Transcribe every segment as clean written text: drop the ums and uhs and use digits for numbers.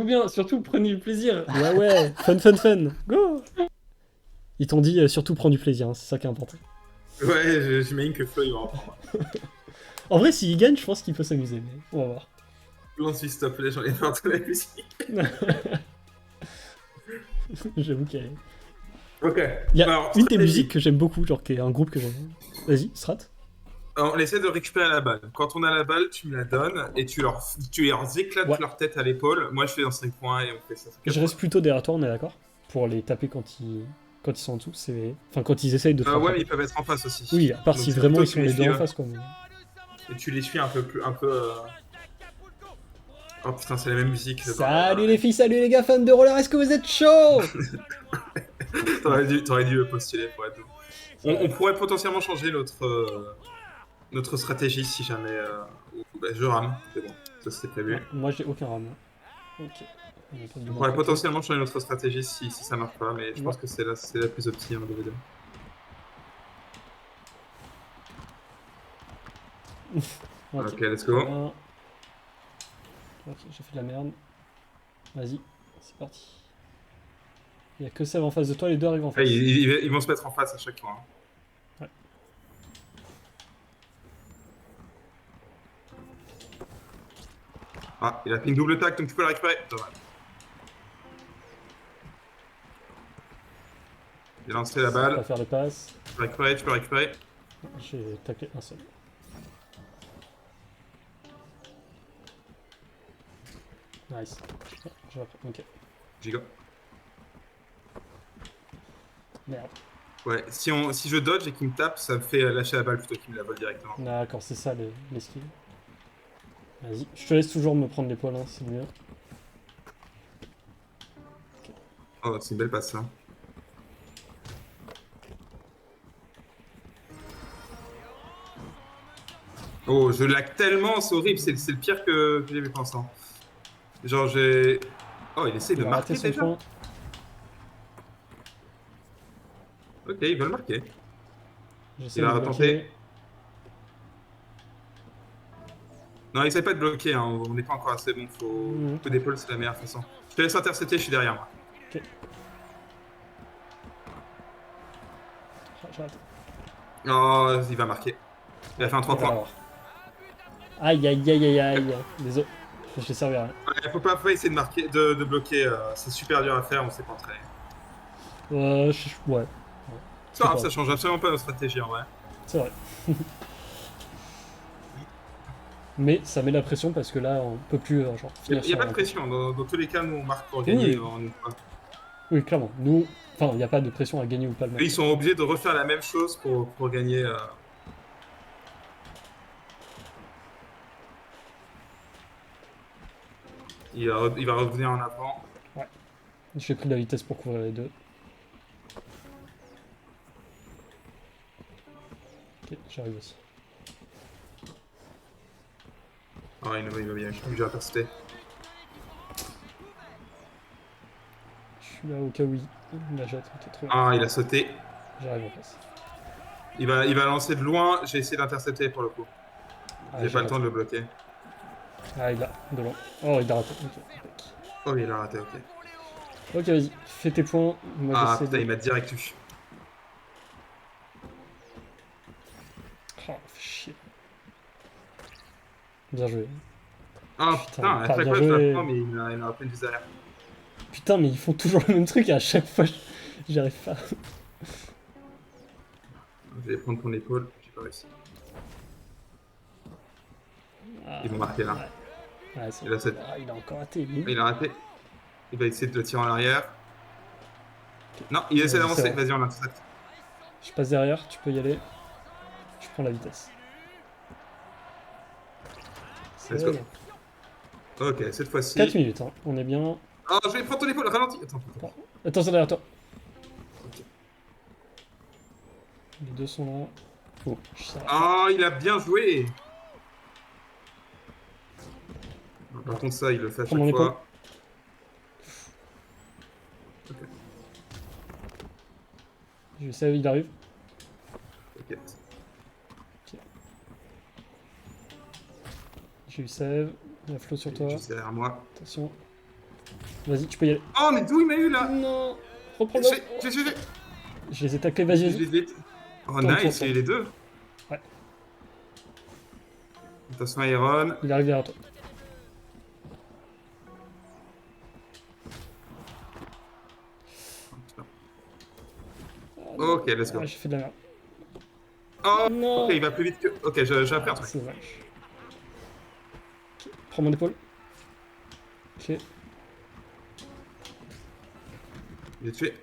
bien, surtout prenez du plaisir. Ouais, ouais, fun, fun, fun. Go. Ils t'ont dit surtout prends du plaisir, hein, c'est ça qui est important. Ouais, j'imagine que Flo, il va en prendre. En vrai, s'il gagne, je pense qu'il peut s'amuser, mais on va voir. Lance du stop, là, j'en ai marre de la musique. J'avoue qu'il y a... Ok, Il y a alors, une des musiques stratégie. que j'aime beaucoup, genre qui est un groupe que j'aime. Vas-y, Strat. Alors, on essaie de récupérer la balle. Quand on a la balle, tu me la donnes et tu leur éclates Ouais. leur tête à l'épaule. Moi, je fais dans 5 points et on fait ça. Je 4 points. reste plutôt derrière toi, on est d'accord? Pour les taper quand ils sont en dessous, c'est... Enfin, quand ils essayent de te Ouais, mais rattraper. ils peuvent être en face aussi. Oui, à part Donc, si c'est vraiment plutôt ils que tu sont les les deux suis, en face, quoi. et tu les suis un peu plus. Un peu. Oh putain, c'est la même musique, le bordel. Salut les filles, salut les gars fans de roller, est-ce que vous êtes chauds? T'aurais dû postuler pour être. C'est On vrai. pourrait potentiellement changer notre stratégie si jamais. Bah, je rame, c'est bon. Ça, c'était Ouais, prévu. moi j'ai aucun ram. Ok. On est pas du On bon pourrait côté. potentiellement changer notre stratégie si ça marche pas, mais je Ouais. pense que c'est la plus optimale de les deux. Ok. Ok, let's Très go. bien. Ok, j'ai fait de la merde. Vas-y, c'est parti. Il y a que Seb en face de toi, les deux arrivent en Ah, face. ils vont se mettre en face à chaque fois, hein. Ouais. Ah, il a fait une double tac, donc tu peux la récupérer. Dommage. Il a lancé la Ça va pas balle. faire les passes. Tu peux récupérer. J'ai taclé un seul. Nice. Ah, je vais ok. Giga. Merde. Ouais, si je dodge et qu'il me tape, ça me fait lâcher la balle plutôt qu'il me la vole directement. D'accord, c'est ça les skills. Vas-y, je te laisse toujours me prendre l'épaule, hein, c'est mieux. Oh, c'est une belle passe, ça. Oh, je lag tellement, c'est horrible, c'est le pire que j'ai vu pour l'instant. Genre, j'ai. Oh, il essaye de Il a raté marquer son déjà? point. Ok, il va le marquer. Il J'essaie de va bloquer. retenter. Non, il essaie pas de bloquer, hein. On n'est pas encore assez bon. Mhm. Coup d'épaule, c'est la meilleure façon. Je te laisse intercepter, je suis derrière moi. Ok. Ah, j'ai raté. Oh, il va marquer. Il a Ouais, fait un il 3 va points. l'avoir. Aïe, aïe, aïe, aïe, aïe. Désolé. Je l'ai servi à rien. Ouais, faut pas essayer de marquer, de bloquer. C'est super dur à faire, on sait pas entraîner. Ouais. C'est pas C'est grave, pas ça grave. change absolument pas notre stratégie en vrai. C'est vrai. Mais ça met la pression parce que là, on peut plus genre, Il finir n'y a sur pas de un point. pression. Dans tous les cas, nous on marque pour gagner Oui, en une fois. oui, clairement. Nous, enfin, il n'y a pas de pression à gagner ou pas le Eux, match. ils sont obligés de refaire la même chose pour gagner. Il va revenir en avant. Ouais. J'ai pris de la vitesse pour couvrir les deux. Ok, j'arrive aussi. Ah, il va bien, je suis obligé d'intercepter. Je suis là au cas où il la jette. Ok, trop bien. Ah, il a sauté. J'arrive en face. Il va lancer de loin. J'ai essayé d'intercepter pour le coup. Ah, J'ai j'ai pas le raté. temps de le bloquer. Ah, il a de loin. Oh, il a raté. Ok, impec. Oh, il a raté, ok. Ok, vas-y. Fais tes points. Moi, Ah, j'essaie putain, de. il m'a direct eu. Oh, fais chier. Bien joué. Ah, Putain, putain, à pas chaque bien fois je la joué. prends, mais il m'a à peine du derrière. Putain, mais ils font toujours le même truc et à chaque fois, j'y arrive pas. Je vais prendre ton épaule. J'ai pas réussi. Ah, Ils vont marquer là. ouais. Ouais, c'est Il a bon. cette. Ah, il a encore raté, lui. Il a raté. Il va essayer de le tirer en arrière. Non, il essaie Vas-y, c'est d'avancer. bon. Vas-y, on l'intercepte. Je passe derrière, tu peux y aller. Je prends la vitesse. Let's C'est go. bon. Ok, cette 4 fois-ci. minutes, hein. On est bien. Oh, je vais prendre ton épaule, ralentis. Attends, attends. Bon. Attention derrière toi. Ok. Les deux sont là. Oh, je s'arrête pas. Ah, il a bien joué. Par Bon. contre, ça, il le fait à Prends chaque mon épaule. fois. Ok, Je sais, il arrive. t'inquiète. Ok. J'ai eu save. Il y a Flo sur toi. Juste derrière moi. Attention. Vas-y, tu peux y aller. Oh, mais d'où il m'a eu là? Non. Reprends le J'ai- ballon. j'ai- j'ai- Je les ai taclés, vas-y, Je vas-y. les ai- Oh, Tente, nice, tente, il y a eu les deux. Ouais. Attention, Iron. Il arrive derrière toi. Ok, let's go. Ah, j'ai fait de la merde. Oh, Non. ok, il va plus vite que. Ok, j'ai appris un truc. C'est dommage. Ok, prends mon épaule. Ok. Il est tué.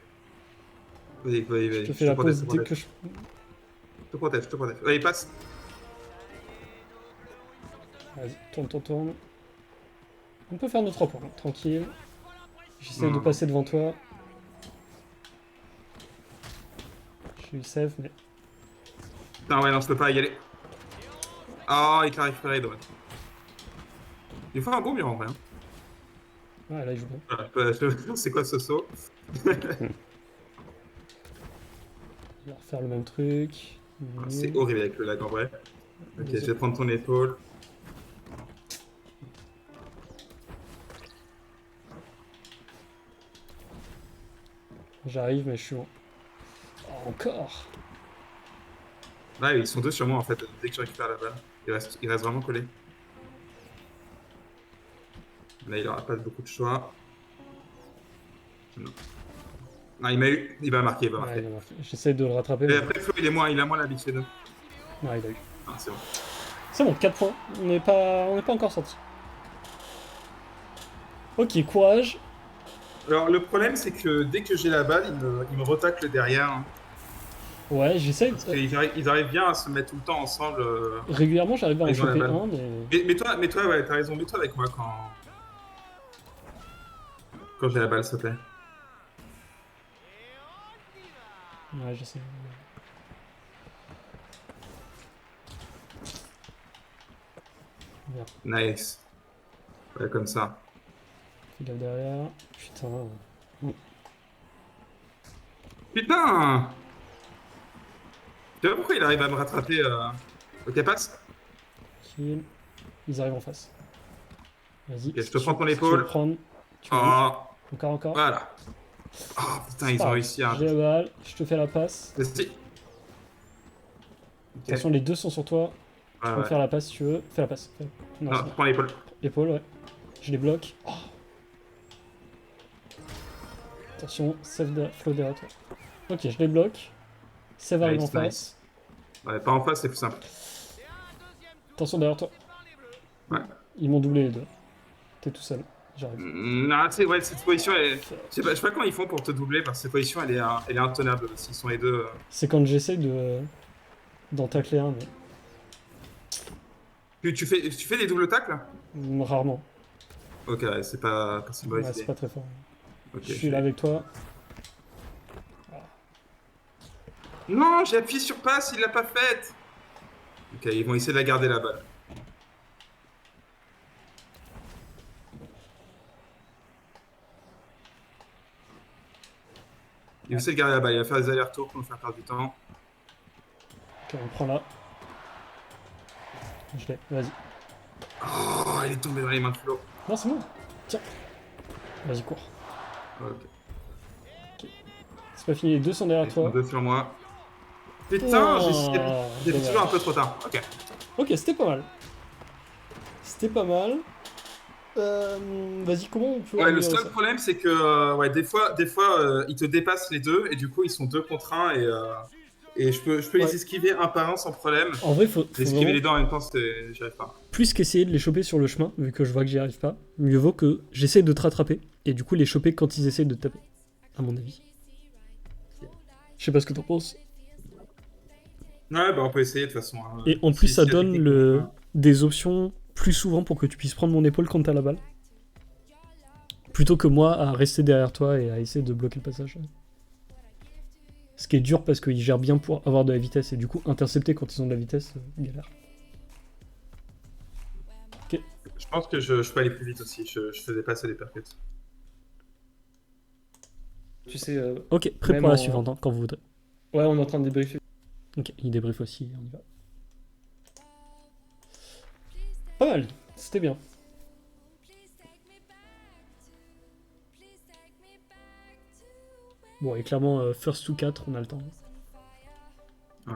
Vas-y, vas-y, vas-y. Je te fais la pause dès que je... Je te protège. Allez, passe. Vas-y, tourne. On peut faire nos 3 points, hein, tranquille. J'essaie de Non. passer devant toi. Je suis safe, mais... Putain, ouais, non, je peux pas y aller. Oh, il t'a récupéré, Edward. Il faut un bon mur en vrai. Hein. Ouais, là, il joue bien. Voilà, c'est quoi ce saut? Il va refaire le même truc. C'est horrible avec le lag en vrai. Ok, Vas-y. je vais prendre ton épaule. J'arrive, mais je suis loin. Oh, encore. Là, ils sont deux sur moi en fait. Dès que je récupère la balle, il reste vraiment collé. Là, il aura pas beaucoup de choix. Non. Non, il m'a eu. Il va marquer, il va Ouais, marquer. il a marqué. J'essaie de le rattraper. Et Mais... après, Flo, il a moins l'habitude. Ouais, il a eu. Ah, c'est bon. C'est bon, 4 points. On n'est pas encore sorti. Ok, courage. Alors, le problème, c'est que dès que j'ai la balle, il me retacle derrière. Hein. Ouais, j'essaie. Parce qu'ils arrivent bien à se mettre tout le temps ensemble. Régulièrement, j'arrive à en Ils ont la choper balle. un, mais... Mais toi, ouais, t'as raison. Mets-toi avec moi quand j'ai la balle, s'il te plaît. Ouais, j'essaie. Merde, Nice. Ouais, comme ça. fais gaffe derrière. Putain. Putain! Tu vois pourquoi il arrive à me rattraper Ok, passe. Kill. Ils arrivent en face. Vas-y. Ok, je te prends ton Tu veux épaule. le prendre. Tu veux le- Oh, Encore. voilà. Oh putain, ils C'est ont pas réussi à. grave. J'ai la balle, je te fais la passe. Vas-y. Ok. Attention, les deux sont sur toi. Tu Ouais, peux ouais. faire la passe si tu veux. Fais la passe. Non, Non, c'est je bon. prends l'épaule. Épaule, ouais. Je les bloque. Oh. Attention, save flow derrière toi. Ok, je les bloque. Save arrive en Nice, face. nice. Ouais, pas en face, c'est plus simple. Attention derrière toi. Ouais. Ils m'ont doublé les deux. T'es tout seul. J'arrive. Non, tu sais, ouais, cette position, je sais pas comment ils font pour te doubler, parce que cette position, elle est intenable. S'ils sont les deux. C'est quand j'essaie d'en tacler un, mais Tu fais des doubles tacles? rarement. Ok, ouais, c'est pas si mauvaise Ouais, c'est idée. pas très fort. Ok, Je suis là avec toi. Non, j'ai appuyé sur passe, il l'a pas faite. Ok, ils vont essayer de la garder la balle. Il va essayer de garder la balle, il va faire des allers-retours pour nous faire perdre du temps. Ok, on prend là. Je l'ai, vas-y. Oh, il est tombé dans les mains de Flo. Non, c'est bon. Tiens. Vas-y, cours. Ok. C'est pas fini, les deux sont derrière Ils sont toi. deux sur moi. Putain, Oh, j'ai fait toujours un dommage. peu trop tard. Ok. Ok, c'était pas mal. C'était pas mal. Vas-y, comment on peut Ouais, le améliorer seul ça? problème, c'est que ouais, des fois ils te dépassent les deux et du coup, ils sont 2 contre 1 et je peux Ouais. les esquiver un par un sans problème. En vrai, faut Esquiver vraiment les deux en même temps, j'y arrive pas. plus qu'essayer de les choper sur le chemin, vu que je vois que j'y arrive pas. Mieux vaut que j'essaie de te rattraper et du coup les choper quand ils essaient de te taper. À mon avis. Je sais pas ce que t'en penses. Ouais, bah on peut essayer de toute façon. Hein. Et en plus, Si- ça s'il y a donne techniquement- des options plus souvent pour que tu puisses prendre mon épaule quand t'as la balle. Plutôt que moi à rester derrière toi et à essayer de bloquer le passage. Ce qui est dur parce qu'ils gèrent bien pour avoir de la vitesse et du coup intercepter quand ils ont de la vitesse, galère. Je pense que je peux aller plus vite aussi. Je faisais passer des percutes. Tu sais, Ok, prêt Même pour la en- suivante, hein, quand vous voudrez. ouais, on est en train de débriefer. Ok, il débrief aussi, on y va. Pas mal, c'était bien. Bon, et clairement, first to 4, on a le temps. Ouais.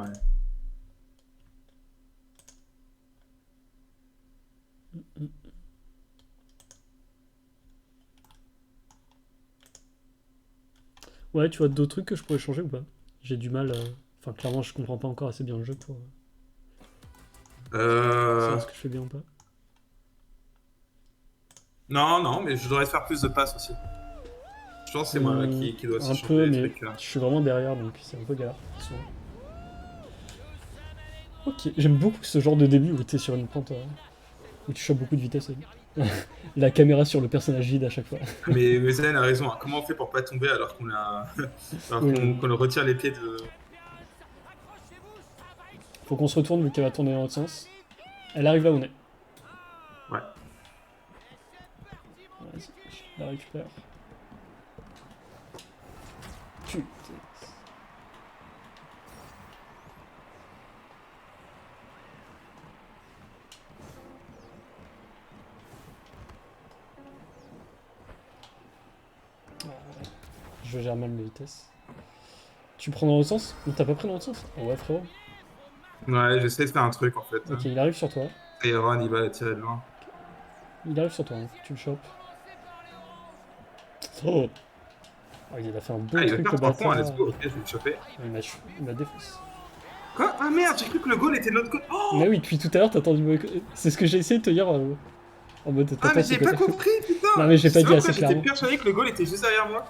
Ouais, tu vois d'autres trucs que je pourrais changer ou pas? J'ai du mal. Enfin, clairement, je comprends pas encore assez bien le jeu pour savoir ce que je fais bien ou pas. Non, non, mais je devrais faire plus de passes aussi. Je pense que c'est moi là qui dois aussi Un changer peu, les mais trucs. je suis vraiment derrière, donc c'est un peu galère. Souvent. Ok, j'aime beaucoup ce genre de début où t'es sur une pente, où tu chopes beaucoup de vitesse. La caméra sur le personnage vide à chaque fois. Mais Zen a raison, hein. Comment on fait pour pas tomber alors qu'on a... alors Oui. qu'on retire les pieds de... Faut qu'on se retourne vu qu'elle va tourner dans l'autre sens. Elle arrive là où on est. Ouais. Vas-y, je la récupère. Putain. Je gère mal mes vitesses. Tu prends dans l'autre sens? Ou t'as pas pris dans l'autre sens? Oh ouais, frérot. Ouais, j'essaie de faire un truc en fait. Ok, il arrive sur toi. Et Ron, il va la tirer de loin. Il arrive sur toi, hein. Tu le chopes. Oh! Oh, il a fait un beau Ah, il va truc, faire le 3 points, bâtard. let's go. Ok, je vais le choper. Il m'a défoncé. Quoi? Ah merde, j'ai cru que le goal était de l'autre côté. Oh! Mais oui, depuis tout à l'heure, t'as entendu. C'est ce que j'ai essayé de te dire en mode. Ah, mais ce j'ai pas côté. compris, putain! Non, mais j'ai pas C'est dit vrai assez que j'étais clairement. persuadé que le goal était juste derrière moi.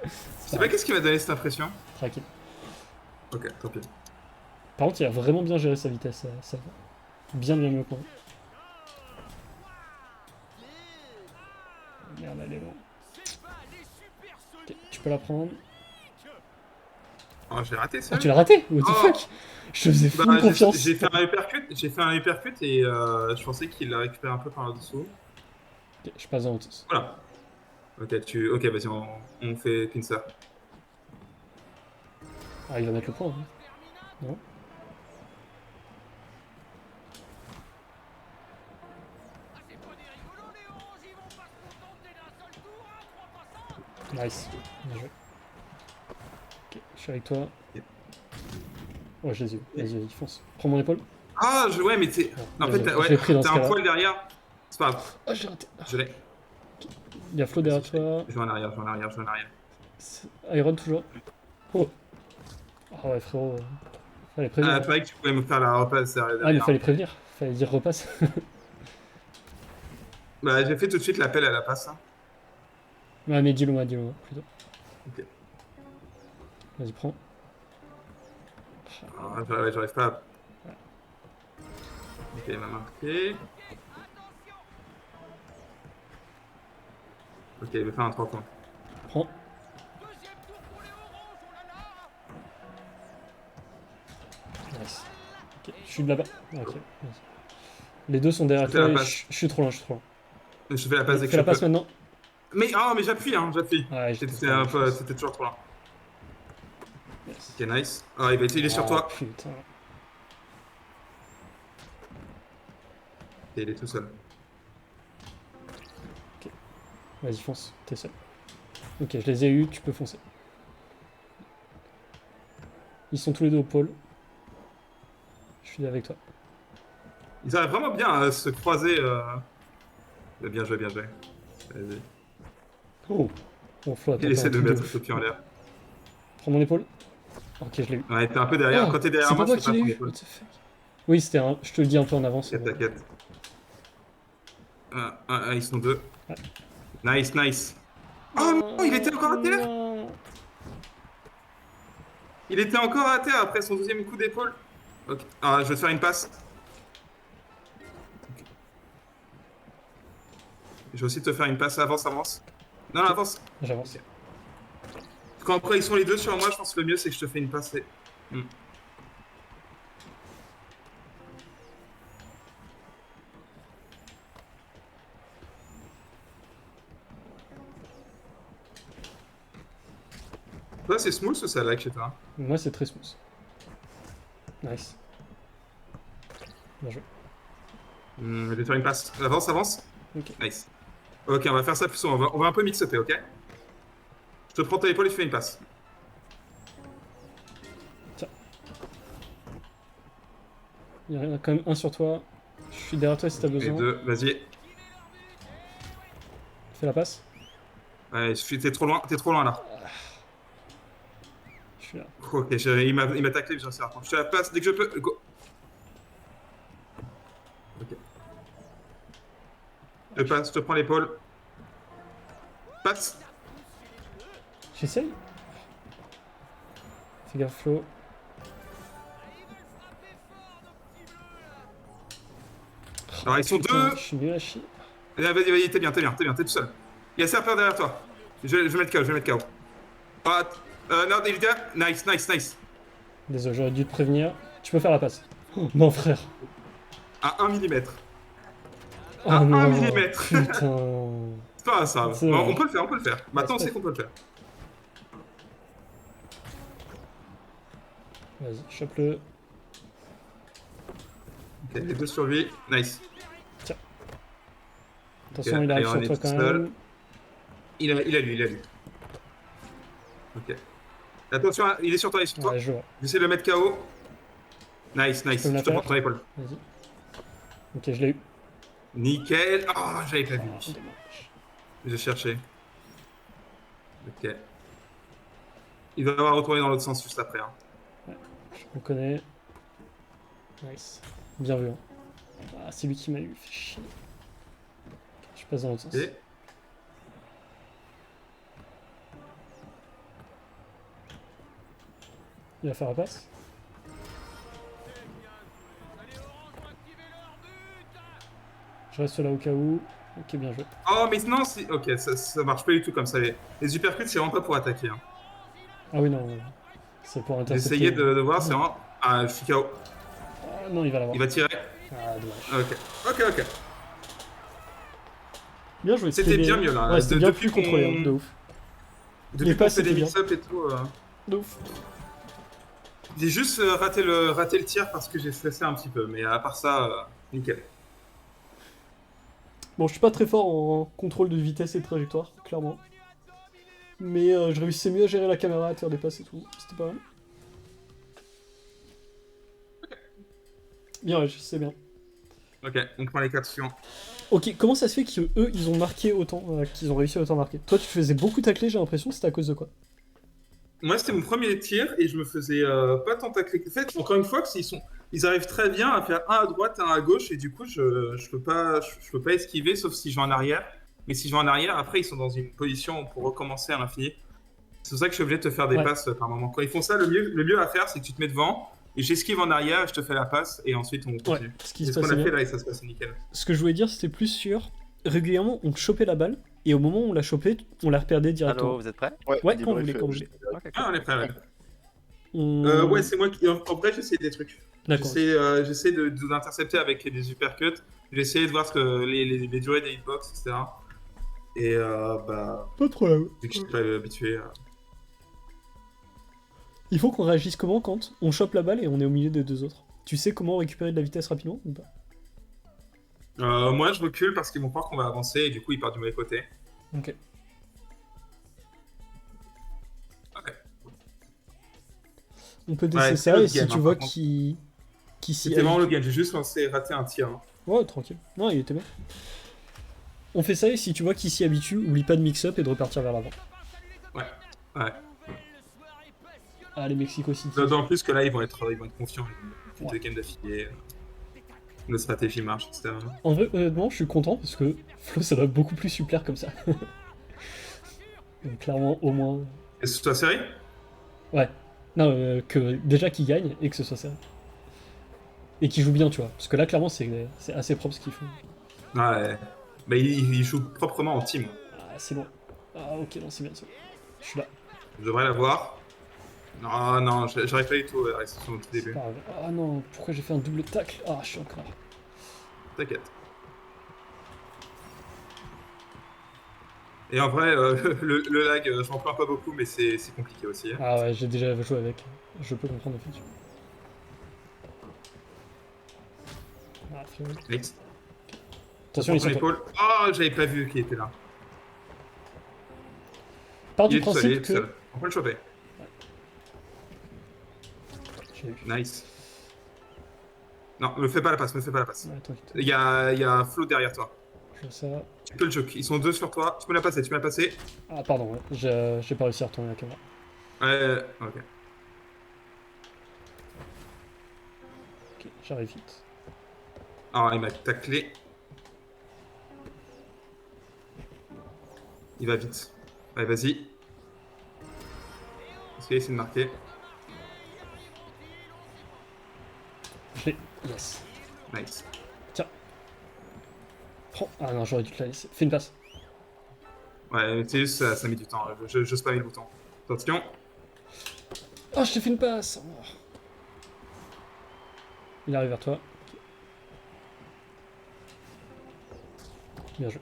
Je sais pas qu'est-ce qui m'a donné cette impression. Tranquille. Ok, tant pis. Par contre, il a vraiment bien géré sa vitesse. Ça va. Bien mieux que moi. Merde, elle est loin. Ok, tu peux la prendre. Oh, j'ai raté ça. Oh, tu l'as raté? What the Oh. fuck? Je te faisais full Bah, confiance. j'ai fait un uppercut et je pensais qu'il la récupère un peu par là-dessous. Ok, je passe dans l'autre sens. Voilà. Ok, ok, vas-y, on fait pincer. Ah, il va mettre le point. Hein. Non? Nice. Bien joué. Ok, je suis avec toi. Ok. Oh, je les ai eu. Vas-y, fonce. Prends mon épaule. Ah, ouais, mais t'es. Non, En fait, vas-y, je l'ai pris dans ce t'as un cas-là. poil derrière. C'est pas grave, Oh, j'ai raté. je l'ai. Il y a Flo derrière toi. Je vais en arrière, je vais en arrière, je vais en arrière. Iron toujours. Oh. Ah ouais, frérot. Fallait Ah, prévenir. pareil que tu pouvais me faire la repasse derrière. Ah, mais fallait prévenir. Fallait dire repasse. Bah, j'ai fait tout de suite l'appel à la passe. Hein. Ouais, mais dis-le moi, plutôt. Ok. Vas-y, prends. Ah, j'arrive pas à... Ok, il m'a marqué. Ok, il va faire un 3 points. Prends. Nice. Ok, je suis de là-bas. Ok, vas-y. Les deux sont derrière Je fais toi la et passe. je suis trop loin, je suis trop loin. Je fais la passe dès que Fais la je passe peux. maintenant. Mais, mais j'appuie, hein, j'appuie. Ouais, j'étais C'était trop loin, un je peu, pense. c'était toujours trop loin. Yes. Ok, nice. Ah, il est sur Oh, toi. putain. Ok, il est tout seul. Vas-y, fonce. T'es seul. Ok, je les ai eus, tu peux foncer. Ils sont tous les deux au pôle. Je suis avec toi. Ils arrivent vraiment bien à se croiser. Bien joué, bien joué. Vas-y. Oh! Bon, Flo, attends, Il essaie de un truc mettre un ouf. coup de pied en l'air. Prends mon épaule. Ok, je l'ai eu. Ouais, t'es un peu derrière. Oh, Quand t'es derrière c'est moi, pas je moi fais qui pas l'ai ton eu. épaule. What the fuck? Oui, c'était un. Je te le dis un peu en avance. T'inquiète. Ils sont deux. Ouais. Nice, nice. Oh non, il était encore à terre. Non. Il était encore à terre après son deuxième coup d'épaule. Ok. Ah, je vais te faire une passe. Ok. Je vais aussi te faire une passe. Avance, avance. Non, non, avance. J'avance. Ok. Quand après ils sont les deux sur moi, je pense que le mieux c'est que je te fais une passe. Toi, c'est smooth ou ça lag chez toi? Moi, c'est très smooth. Nice. Bien joué. Je vais te faire une passe. Avance, avance. Ok. Nice. Ok, on va faire ça plus souvent. On va un peu mix-upper, ok? Je te prends ton épaule et je fais une passe. Il y en a quand même un sur toi. Je suis derrière toi si t'as Et besoin. 2, vas-y. Fais la passe. Ouais, t'es trop loin là. Je suis là. Ok, il m'a taclé, j'en sais rien. Je te la passe dès que je peux. Go. Ok. Je passe, je te prends l'épaule. Passe. J'essaye. Fais gaffe, Flo. Alors ils sont Putain, deux. je suis nul à chier. Vas-y, t'es bien, t'es tout seul. Il y a Serpent derrière toi. Je vais mettre KO, je vais mettre KO. Ah, non, il est derrière. Nice. Désolé, j'aurais dû te prévenir. Tu peux faire la passe. Oh, non, frère. À 1 mm. Oh À 1 non. mm. Putain. C'est pas grave. C'est Bon, vrai. on peut le faire. Maintenant, on c'est sait qu'on peut le faire. Vas-y, chope-le. Ok, les deux sur lui. Nice. Attention, Ok, il arrive allez, on sur est toi tout quand seul. même. Il a lui. Ok. Attention, il est sur toi, toi. Ouais, je vois. J'essaie de le mettre KO. Nice. peux me la Je te prends faire ton épaule. Vas-y. Ok, je l'ai eu. Nickel. Oh, j'avais pas vu. Ah, dommage. Je cherchais. Ok. Il va avoir retourné dans l'autre sens juste après. Hein. Je reconnais. Nice. Bien vu. Hein. Ah, c'est lui qui m'a eu. Fait chier. Je passe dans l'autre sens. Ok. Il va faire la passe. Je reste là au cas où. Ok, bien joué. Oh, mais non, ok, ça marche pas du tout comme ça. Les uppercuts, c'est vraiment pas pour attaquer. Hein. Ah oui, non. C'est pour J'ai intercepter. essayé de voir, c'est vraiment. Ah, je suis KO. Ah, non, il va l'avoir. Il va tirer. Ah, dommage. Ok. Bien joué. C'était bien mieux là. Ouais, c'était bien Depuis plus contrôlé, hein, de ouf. Depuis Les qu'on passes, fait des c'était bien. mix-up et tout. De ouf. J'ai juste raté le tir parce que j'ai stressé un petit peu. Mais à part ça, nickel. Bon, je suis pas très fort en contrôle de vitesse et de trajectoire, clairement. Mais je réussissais mieux à gérer la caméra, à faire des passes et tout. C'était pas mal. Bien, ouais, c'est bien. Ok, on prend les 4 suivants. Ok, comment ça se fait qu'eux, ils ont marqué autant, qu'ils ont réussi à autant marquer? Toi, tu faisais beaucoup tacler, j'ai l'impression, c'était à cause de quoi? Moi, c'était mon premier tir et je me faisais pas tant tacler. En fait, encore une fois, ils arrivent très bien à faire un à droite, un à gauche et du coup, je peux pas esquiver sauf si je vais en arrière. Mais si je vais en arrière, après, ils sont dans une position pour recommencer à l'infini. C'est pour ça que je suis obligé de te faire des Ouais. passes par moment. Quand ils font ça, le mieux à faire, c'est que tu te mets devant et j'esquive en arrière, je te fais la passe et ensuite on continue. Ouais, ce qui C'est se ce qu'on a passait fait bien. là et ça se passe nickel. Ce que je voulais dire, c'était plus sur... Régulièrement, on chopait la balle, et au moment où on l'a chopée, on la reperdait directement. Allô, vous êtes prêts? Ouais, Dis quand vous brief, voulez, quand vous voulez. Ok, cool. Ah, on est prêt, ouais. On- Ouais, c'est moi qui. En vrai, j'essaie des trucs. D'accord. J'essaie d'intercepter avec des uppercuts. J'ai essayé de voir ce que les durées des hitbox, etc. Et bah, Pas de problème. vu que je suis pas habitué. Il faut qu'on réagisse comment quand on chope la balle et on est au milieu des deux autres? Tu sais comment récupérer de la vitesse rapidement ou pas? Moi, je recule parce qu'ils vont croire qu'on va avancer et du coup, ils partent du mauvais côté. Ok. Ok. On peut Ouais, tester c'est ça, le et si game, tu hein, vois par contre. qui s'y C'était vraiment le habitue- game. J'ai juste raté un tir. Hein. Ouais, tranquille. Non, il était bien. On fait ça, et si tu vois qui s'y habitue, oublie pas de mix-up et de repartir vers l'avant. Ouais. Allez, Mexico City. D'autant plus que là, ils vont être confiants. Ils font Ouais. deux games d'affilée. Notre stratégie marche, etc. En vrai, honnêtement, je suis content parce que Flo, ça doit beaucoup plus lui plaire comme ça. Donc, clairement, au moins. Et ce soit serré? Ouais. Non, que déjà qu'il gagne et que ce soit serré. Et qu'il joue bien, tu vois. Parce que là, clairement, c'est assez propre ce qu'ils font. Ouais. Bah, ils jouent proprement en team. Ah, c'est loin. Ah, ok, non, c'est bien ça. Je suis là. Je devrais l'avoir. Non, j'arrive pas du tout à rester sur notre C'est début. pas grave. Ah non, pourquoi j'ai fait un double tacle? Ah, je suis encore. T'inquiète. Et en vrai, le lag, j'en plains pas beaucoup, mais c'est compliqué aussi. Hein. Ah ouais, j'ai déjà joué avec. Je peux comprendre effectivement. Ah, Flo. Next. Attention, ils Sur sont l'épaule. Oh, j'avais pas vu qui était là. pars Il du est tout seul, il est principe tout que... seul. On peut le choper. Je l'ai vu. Nice. Non, me fais pas la passe, me fais pas la passe. Ouais, t'inquiète. Il y a Flo derrière toi. Je vois ça. Tu peux le choke. Ils sont deux sur toi. Tu peux la passer, tu peux la passer. Ah, pardon, ouais. J'ai pas réussi à retourner la caméra. Ok. Ok, j'arrive vite. Ah, il m'a taclé. Il va vite. Allez, vas-y. Est-ce qu'il essaie de marquer? Je l'ai. Yes. Nice. Prends. Ah non, j'aurais dû te la laisser. Fais une passe. Ouais, c'est juste, ça met du temps. Je spamme le bouton. Attention. Oh, je t'ai fait une passe. Oh. Il arrive vers toi. Bien joué.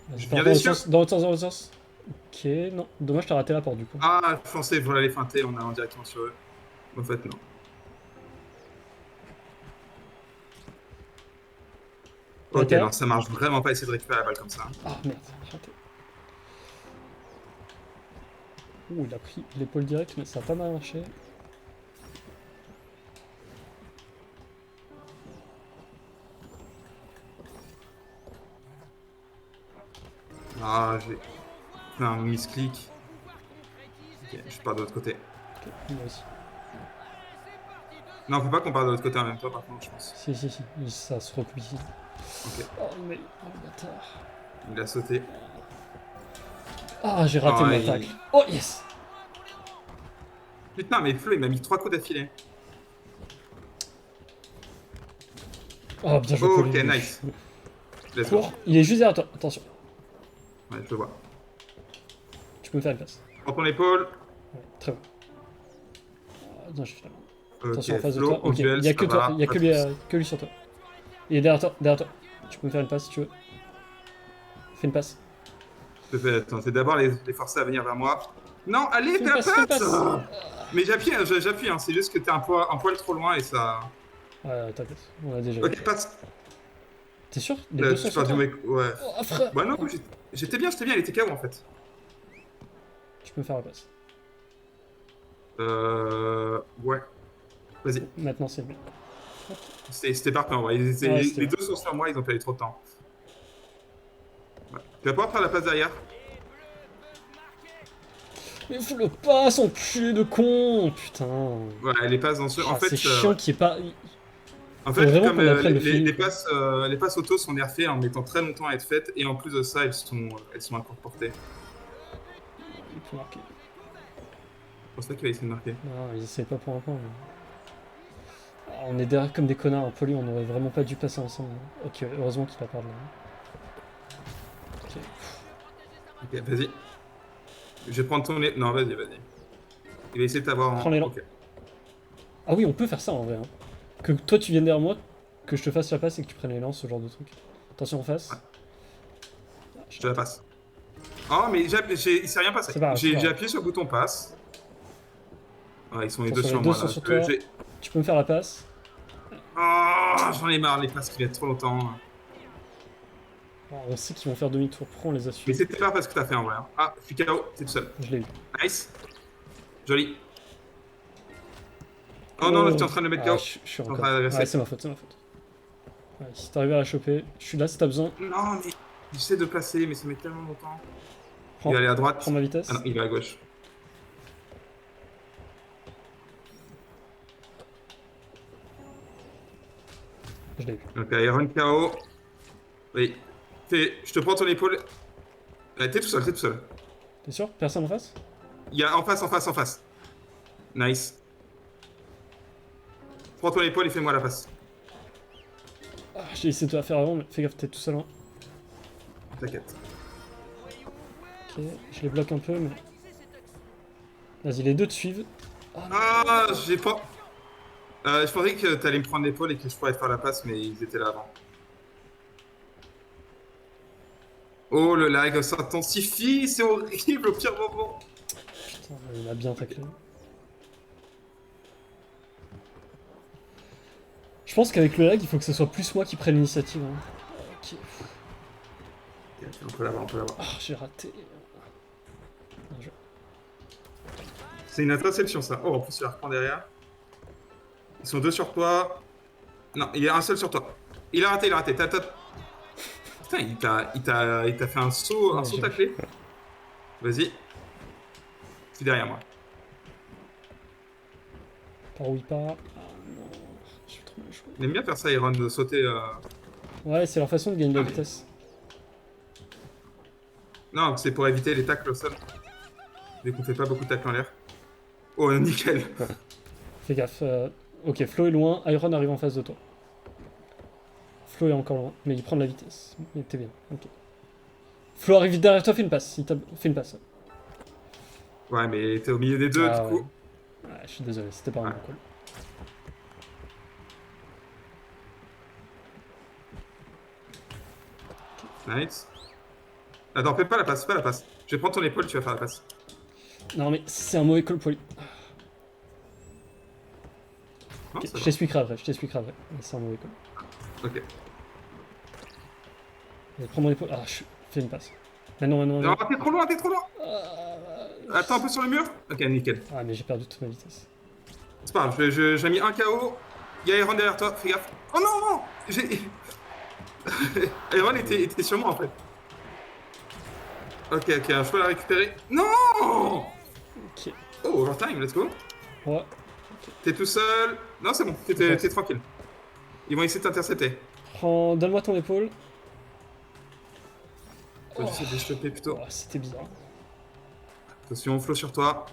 Vas-y, Bien dans l'autre déçu. sens, dans l'autre sens, dans l'autre sens. Ok, non. Dommage, t'as raté la porte du coup. Ah, je pensais que je voulais les feinter en allant directement sur eux. En fait, non. Ok, Raté. non, ça marche vraiment pas essayer de récupérer la balle comme ça. Ah merde, j'ai raté. Ouh, il a pris l'épaule directe, mais ça a pas mal marché. Ah, j'ai fait un misclick. Ok, je pars de l'autre côté. Ok, moi aussi. Non, faut pas qu'on parte de l'autre côté en même temps, par contre, je pense. Si, ça se recoupe ici. Ok, Oh, mais. Oh, le bâtard. il a sauté. Ah, j'ai raté Oh, mon il- tacle. Oh, yes! Putain, mais Flo, il m'a mis 3 coups d'affilée. Oh, bien joué, Ok, Pauline. nice. Let's go. Cours, il est juste derrière toi. Attention, Ouais, je le vois. tu peux me faire une passe. Prends ton épaule. Ouais, très bon. Ah, non, je suis là. Ok, Attention en face de Flo, toi. en Ok, duel, il y a ça que toi, va, il y a pas que de lui, soucis. que lui sur toi. Il est derrière toi, derrière toi. Tu peux me faire une passe si tu veux. Fais une passe. Je te fais, attends, c'est d'abord les forcer à venir vers moi. Non, allez, Fais fais une la passe, fais une passe passe. Ah. Mais j'appuie, hein, c'est juste que t'es un poil trop loin et ça... Ouais, t'inquiète, on a déjà vu. Ok, passe. T'es sûr? Les deux sont Tu sur pars du toi. mec, ouais. Oh, frère. Bah non, j'étais bien, il était KO en fait. Tu peux me faire la passe. Ouais. Vas-y, Maintenant, c'est lui. c'était parfait en vrai. Ouais, c'était Les bon. deux sont sur moi, ils ont perdu trop de temps. Ouais. Tu vas pouvoir faire la passe derrière. Mais fous le passe, enculé de con. Putain. Ouais, les passes dans ce... En Ah, fait, c'est chiant qu'il n'y ait pas... en Faut fait, vraiment comme qu'on apprenne le les feeling, quoi. les passes auto sont nerfées en mettant très longtemps à être faites, et en plus de ça, elles sont à courte portée. Il peut marquer. C'est pour ça qu'il va essayer de marquer. Non, ils essaient pas pour un point. Mais... Ah, on est derrière comme des connards, un poli, on aurait vraiment pas dû passer ensemble. Ok, heureusement qu'il a pas de là. Ok. Ok, vas-y. Je vais prendre ton... Non, vas-y. Il va essayer de t'avoir en... Prends l'élan. Ok. Ah oui, on peut faire ça en vrai. Hein. Que toi tu viennes derrière moi, que je te fasse la passe et que tu prennes l'élan, ce genre de truc. Attention en face. Ouais. Je te la passe. Oh, mais il s'est rien passé. C'est pas grave, c'est pas J'ai grave. appuyé sur le bouton passe. Ouais, ils sont les deux Attention, sur les deux moi sont là. sur toi. J'ai- Tu peux me faire la passe. Oh, j'en ai marre, les passes qui mettent trop longtemps. Oh, on sait qu'ils vont faire demi-tour. Pourquoi on les a Mais suivis? c'était pas parce que t'as fait en vrai. Hein. Ah, je suis KO, t'es tout seul. Je l'ai eu. Nice. Joli. Oh non, j'étais en train de le mettre KO. Je suis en encore. train d'agresser. Ouais, c'est ma faute, c'est ma faute. Ouais, si t'arrives à la choper, je suis là si t'as besoin. Non, mais j'essaie de passer, mais ça met tellement longtemps. Prends, Il va aller à droite. prends ma vitesse. Ah non, il va à gauche. Je l'ai eu. Donc, Iron KO. Oui. Je te prends ton épaule. T'es tout seul, t'es tout seul. T'es sûr? Personne en face? Il y a en face. Nice. Prends ton épaule et fais-moi la passe. Ah, j'ai essayé de te la faire avant, mais fais gaffe, t'es tout seul. Hein. T'inquiète. Ok, je les bloque un peu, mais. Vas-y, les deux te suivent. Ah, j'ai pas... je pensais que t'allais me prendre l'épaule et que je pourrais te faire la passe, mais ils étaient là avant. Oh, le lag s'intensifie, c'est horrible au pire moment. Putain, il a bien taclé. Je pense qu'avec le lag, il faut que ce soit plus moi qui prenne l'initiative. Hein. Ok. On peut l'avoir. Ah, j'ai raté. Bien joué. C'est une interception, ça. Oh, en plus, il la reprend derrière. Ils sont 2 sur toi. Non, il y a un seul sur toi. Il a raté, il a raté. Putain, il t'a fait un saut, Ouais, j'ai taclé. Vas-y. C'est derrière moi. Par où il part? Ah non, je suis trop mal joué. Il aime bien faire ça, Iron, de sauter. Ouais, c'est leur façon de gagner de la vitesse. Non, c'est pour éviter les tacles au sol. Vu qu'on fait pas beaucoup de tacles en l'air. Oh, nickel. Fais gaffe. Ok, Flo est loin, Iron arrive en face de toi. Flo est encore loin, mais il prend de la vitesse. Mais t'es bien, ok. Flo arrive derrière toi, fais une passe. Fais une passe. Ouais, mais t'es au milieu des deux, Ah, du coup. Ouais, je suis désolé, c'était pas un Ouais. bon call. Nice. Attends, fais pas la passe, fais pas la passe. Je vais prendre ton épaule, tu vas faire la passe. Non mais c'est un mauvais call pour lui. Non, Ok, ça je va. t'expliquerai après, Mais c'est un mauvais call. Ok. Allez, prends mon épaule. Ah, fais une passe. Maintenant. Non, t'es trop loin, t'es trop loin. Ah, Attends un peu sur le mur. Ok, nickel. Ah, mais j'ai perdu toute ma vitesse. C'est pas grave, j'ai mis un KO. Il y a Iron derrière toi, fais gaffe. Oh non, non. Iron était sur moi en fait. Ok, je peux la récupérer. Non. Ok. Oh, overtime, let's go. Ouais. T'es tout seul. Non, c'est bon, t'es tranquille. Ils vont essayer de t'intercepter. Donne-moi ton épaule. Je vais essayer de les choper plutôt. Oh, c'était bizarre. Attention, Flo sur toi.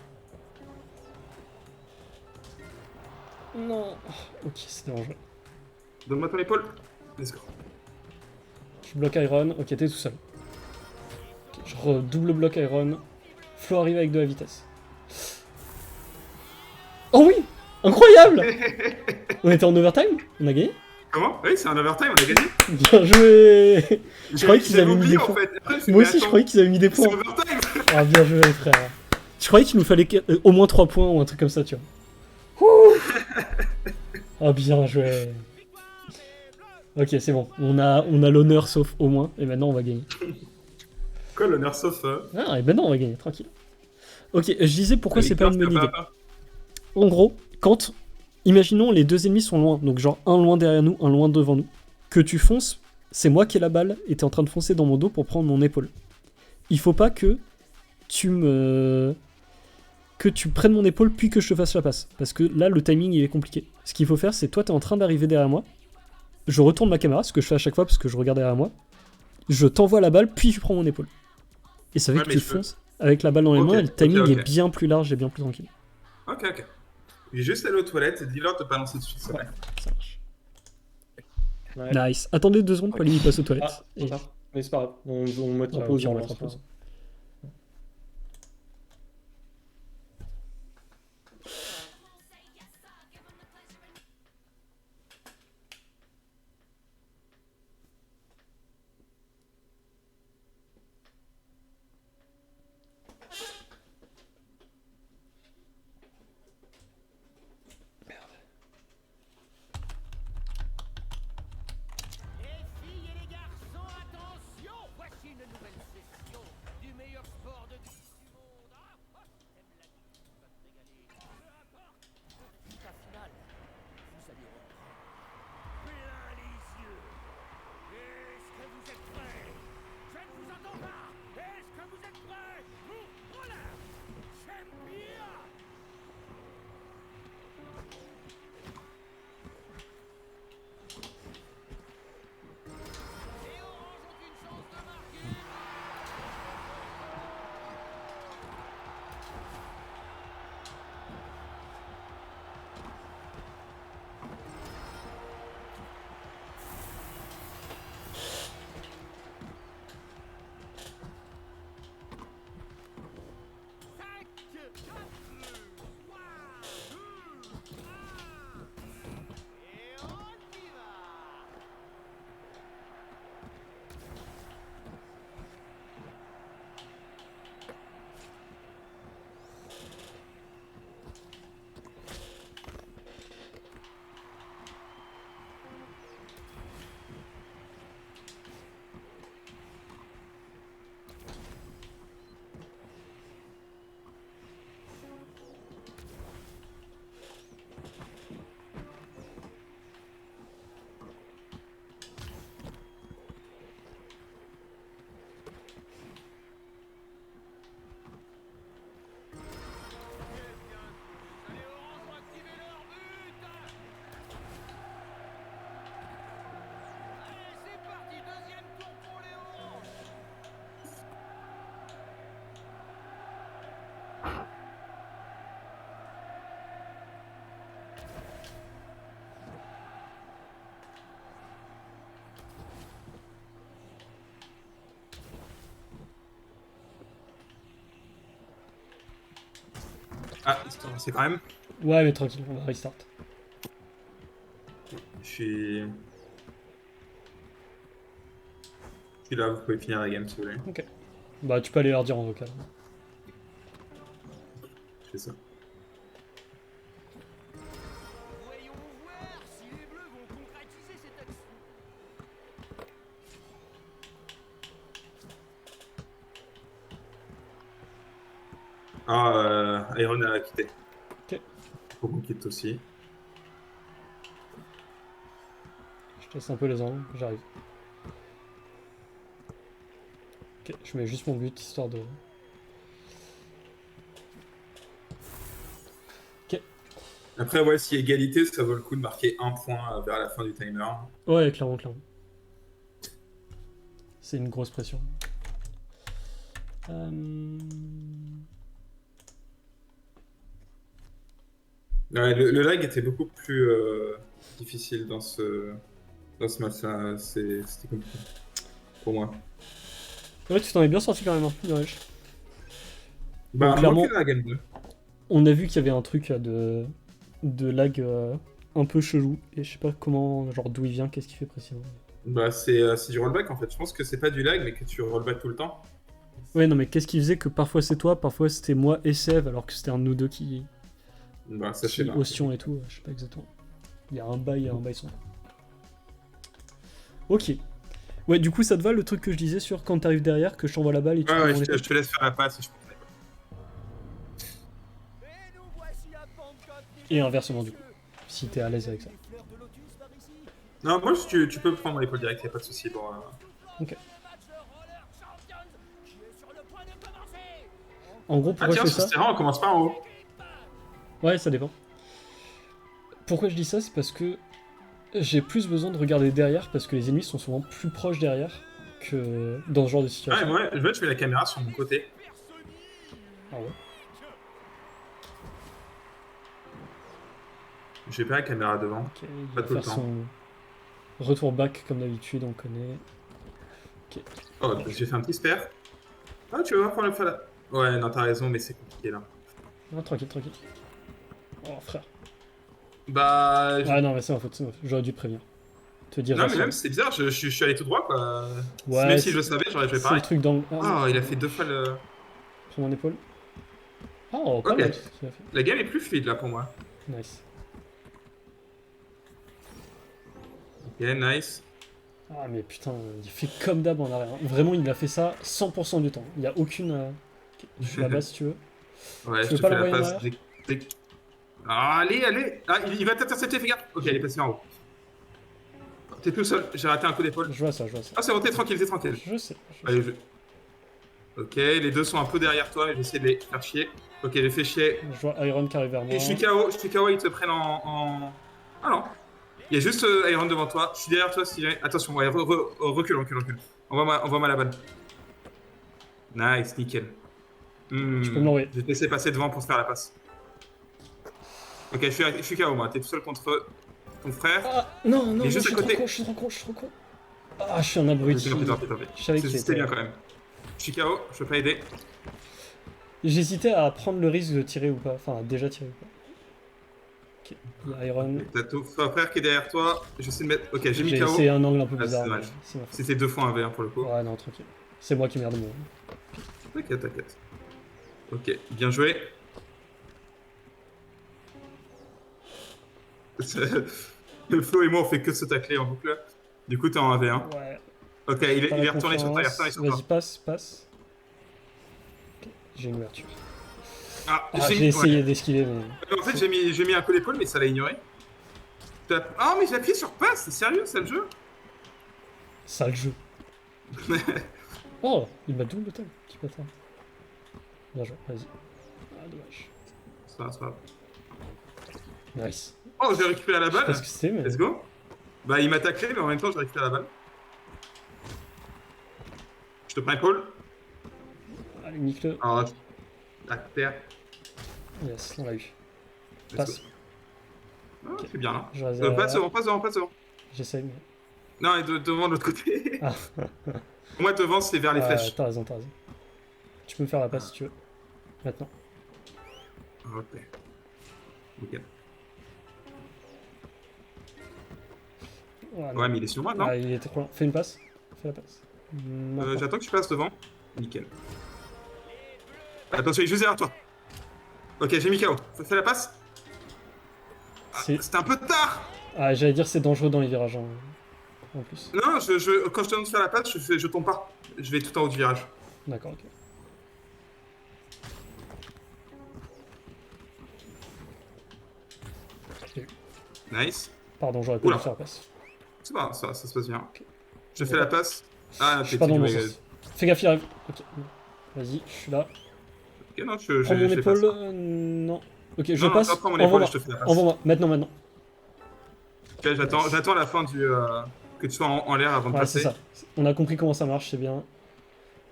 Non. Ok, c'est dangereux. Donne-moi ton épaule. Let's go. Je bloque Iron. Ok, t'es tout seul. Ok, je redouble bloc Iron. Flo arrive avec de la vitesse. Oh oui! Incroyable! On était en overtime? On a gagné? Comment? Oui, c'est un overtime, on a gagné. Bien joué! Je croyais qu'ils avaient mis oublié, des en points. fait. Après, Moi mais aussi, je attends, croyais qu'ils avaient mis des c'est points. overtime. Ah, bien joué, frère. Je croyais qu'il nous fallait au moins 3 points ou un truc comme ça, tu vois. Ouh. Ah, bien joué. Ok, c'est bon. On a l'honneur sauf au moins. Et maintenant, on va gagner. Quoi, l'honneur sauf. Ah, et maintenant, on va gagner, tranquille. Ok, je disais pourquoi c'est pas une bonne idée. Pas. En gros, quand, imaginons les deux ennemis sont loin, donc genre un loin derrière nous, un loin devant nous, que tu fonces, c'est moi qui ai la balle et t'es en train de foncer dans mon dos pour prendre mon épaule. Il faut pas que tu prennes mon épaule puis que je te fasse la passe, parce que là le timing il est compliqué. Ce qu'il faut faire, c'est toi t'es en train d'arriver derrière moi, je retourne ma caméra, ce que je fais à chaque fois parce que je regarde derrière moi, je t'envoie la balle puis tu prends mon épaule. Et ça fait que tu fonces avec la balle dans les mains et le timing est bien plus large et bien plus tranquille. Ok. Je vais juste aller aux toilettes et dis-leur de pas lancer dessus. Ouais, ça marche. Ouais. Nice. Attendez 2 secondes, Pauline il passe aux toilettes. Ah, c'est ça. Mais c'est pas grave. On mettra Ouais, pause. ok, on on mettra lance pause. pas. Les filles et les garçons, attention! Voici une nouvelle session du meilleur sport de glisse du monde. Ah, j'aime la glisse, tu vas te régaler. Peu importe Ah, c'est quand même. Ouais, mais tranquille, on va restart. Je suis. Je suis là, vous pouvez finir la game si vous voulez. Ok. Bah, tu peux aller leur dire en vocal. Je fais ça. Voyons voir si les Bleus vont concrétiser cette action. Ah, Iron a quitté. Ok. Faut qu'on quitte aussi. Je te laisse un peu les angles, j'arrive. Ok, je mets juste mon but histoire de. Après, ouais, si égalité, ça vaut le coup de marquer un point vers la fin du timer. Ouais, clairement, clairement. C'est une grosse pression. Ouais, le lag était beaucoup plus difficile dans ce match-là. C'était compliqué. Pour moi. Ouais, tu t'en es bien sorti quand même, hein. Dommage. Bah, clairement- moins que la game 2. On a vu qu'il y avait un truc de lag un peu chelou, et je sais pas comment, genre d'où il vient, qu'est-ce qu'il fait précisément. Bah, c'est du rollback en fait. Je pense que c'est pas du lag, mais que tu rollback tout le temps. Ouais, non, mais qu'est-ce qui faisait que parfois c'est toi, parfois c'était moi et Sev, alors que c'était un de nous deux qui Bah, ça, je sais pas. oscions et tout, je sais pas exactement. Il y a un bail son. Ok. Ouais, du coup, ça te va le truc que je disais sur quand t'arrives derrière, que je t'envoie la balle et tu Ouais, prends ouais, mon épaule je te laisse faire la passe et je prends ton épaule. Et nous voici à Pentecôte. Et inversement, du coup, si t'es à l'aise avec ça. Les fleurs de lotus par ici. Non, moi, tu peux prendre mon épaule direct, y a pas de souci. Bon, Ok. Le match de Roller Champions qui est sur le point de commencer. En gros, Ah, pourquoi tiens, je sur fais ce ça? terrain, on commence pas en haut. Ouais, ça dépend. Pourquoi je dis ça? C'est parce que j'ai plus besoin de regarder derrière, parce que les ennemis sont souvent plus proches derrière que dans ce genre de Ouais, situation. moi, je mets la caméra sur mon côté. Ah ouais. J'ai pas la caméra devant. Ok, il Pas va tout le faire temps. son retour back comme d'habitude, on connaît. Oh, j'ai fait un petit spare. Ah, tu vas voir pour le faire là. Ouais, non, t'as raison, mais c'est compliqué là. Non, tranquille, tranquille. Oh frère. Bah. Ah non, mais c'est ma faute, c'est ma faute. J'aurais dû prévenir. Te dire Non, mais ça. même c'est bizarre, je suis allé tout droit quoi. Ouais, Même si je le savais, j'aurais fait c'est le pareil. truc dans le. Ah, Oh, il a fait 2 fois le. sur mon épaule. Oh, pas Ok. mal ce qu'il a fait. La game est plus fluide là pour moi. Nice. Ok, nice. Ah, mais putain, il fait comme d'hab en arrière. Hein. Vraiment, il a fait ça 100% du temps. Il n'y a aucune. Ok, je fais la base si tu veux. Ouais, Tu je veux te pas fais la l'envoyer en passe. arrière Ah, allez, allez. Ah, il va t'intercepter, fais gaffe. Ok, il est passé en haut. T'es tout seul, j'ai raté un coup d'épaule. Je vois ça, je vois ça. Ah, c'est bon, t'es tranquille, t'es tranquille. Je sais. Allez, Ok, les deux sont un peu derrière toi, mais j'essaie de les faire chier. Ok, j'ai fait chier. Je vois Iron qui arrive vers moi. Et je suis KO, ils te prennent en... Ah non. Il y a juste Iron devant toi. Je suis derrière toi si jamais... Attention, ouais, recule. Envoie-moi la balle. Nice, nickel. Tu peux me l'envoyer. Je vais te laisser passer devant pour se faire la passe. Ok, je suis KO, moi. T'es tout seul contre ton frère. Ah, non, Il est je juste suis à côté. trop con, je suis trop con. Ah, je suis un abruti. Tant pis. Je savais que C'était bien quand même. Je suis KO, je peux pas aider. J'hésitais à prendre le risque de tirer ou pas. Enfin, déjà tirer ou pas. Ok, il y a Iron. T'as ton frère qui est derrière toi. J'essaie de mettre... Ok, j'ai mis J'ai KO. essayé un angle un peu Ah, c'est bizarre. dommage. mais c'est ma faute. C'était 2 fois un V1 pour le coup. Ouais, non, tranquille. C'est moi qui merde moi. T'inquiète. Ok, bien joué. Le Flo et moi on fait que se tacler en boucle. Du coup t'es en 1v1. Ouais. Ok, il est retourné sur toi, Vas-y, passe. Ok, j'ai une ouverture. Ah, J'ai essayé d'esquiver, mais. En fait j'ai mis un coup d'épaule mais ça l'a ignoré. Ah mais j'ai appuyé sur passe, c'est sérieux c'est le jeu. Sale jeu. Oh, il m'a double tag, petit bâtard. Bien joué, vas-y. Ah, dommage. Ça va. Nice. Oh j'ai récupéré la Je sais pas balle. ce que c'était, mais. Let's go. Bah il m'a taclé mais en même temps j'ai récupéré la balle. Je te prends épaule. Allez, nique-le. Ah, à terre. Yes, on l'a eu. Let's Passe. go. Ah, c'est bien là. Je reste Passe devant. J'essaye, mais. Non, et devant de l'autre côté. Ah, Moi, devant, c'est vers les flèches. t'as raison. Tu peux me faire la passe si tu veux. Maintenant. Ok. Nickel. Ouais, Ouais, mais il est sur moi, non? Ah, il était trop loin. Fais une passe. Fais la passe. Maintenant. J'attends que tu passes devant. Nickel. Attention, il est juste derrière toi. Ok, j'ai mis KO. Fais la passe. Ah, C'est- c'était un peu tard. Ah, j'allais dire c'est dangereux dans les virages en plus. Non, quand je te demande de faire la passe, je tombe pas. Je vais tout en haut du virage. D'accord, ok. Nice. Pardon, j'aurais pas Oula. dû faire la passe. C'est pas, ça se passe bien. Ok. Je fais la passe. Ah, Je suis pas dans le bon ouais, sens. Fais gaffe, il arrive. Ok. Vas-y, je suis là. Ok, non, Prends mon je fais épaule. pas ça. Non. Ok, je Non, passe. non, prends mon épaule et Envoie-moi. je te fais la passe. Envoie-moi. Maintenant. Ok, j'attends la fin du... que tu sois en l'air avant de Ouais, c'est passer. ça. On a compris comment ça marche, c'est bien.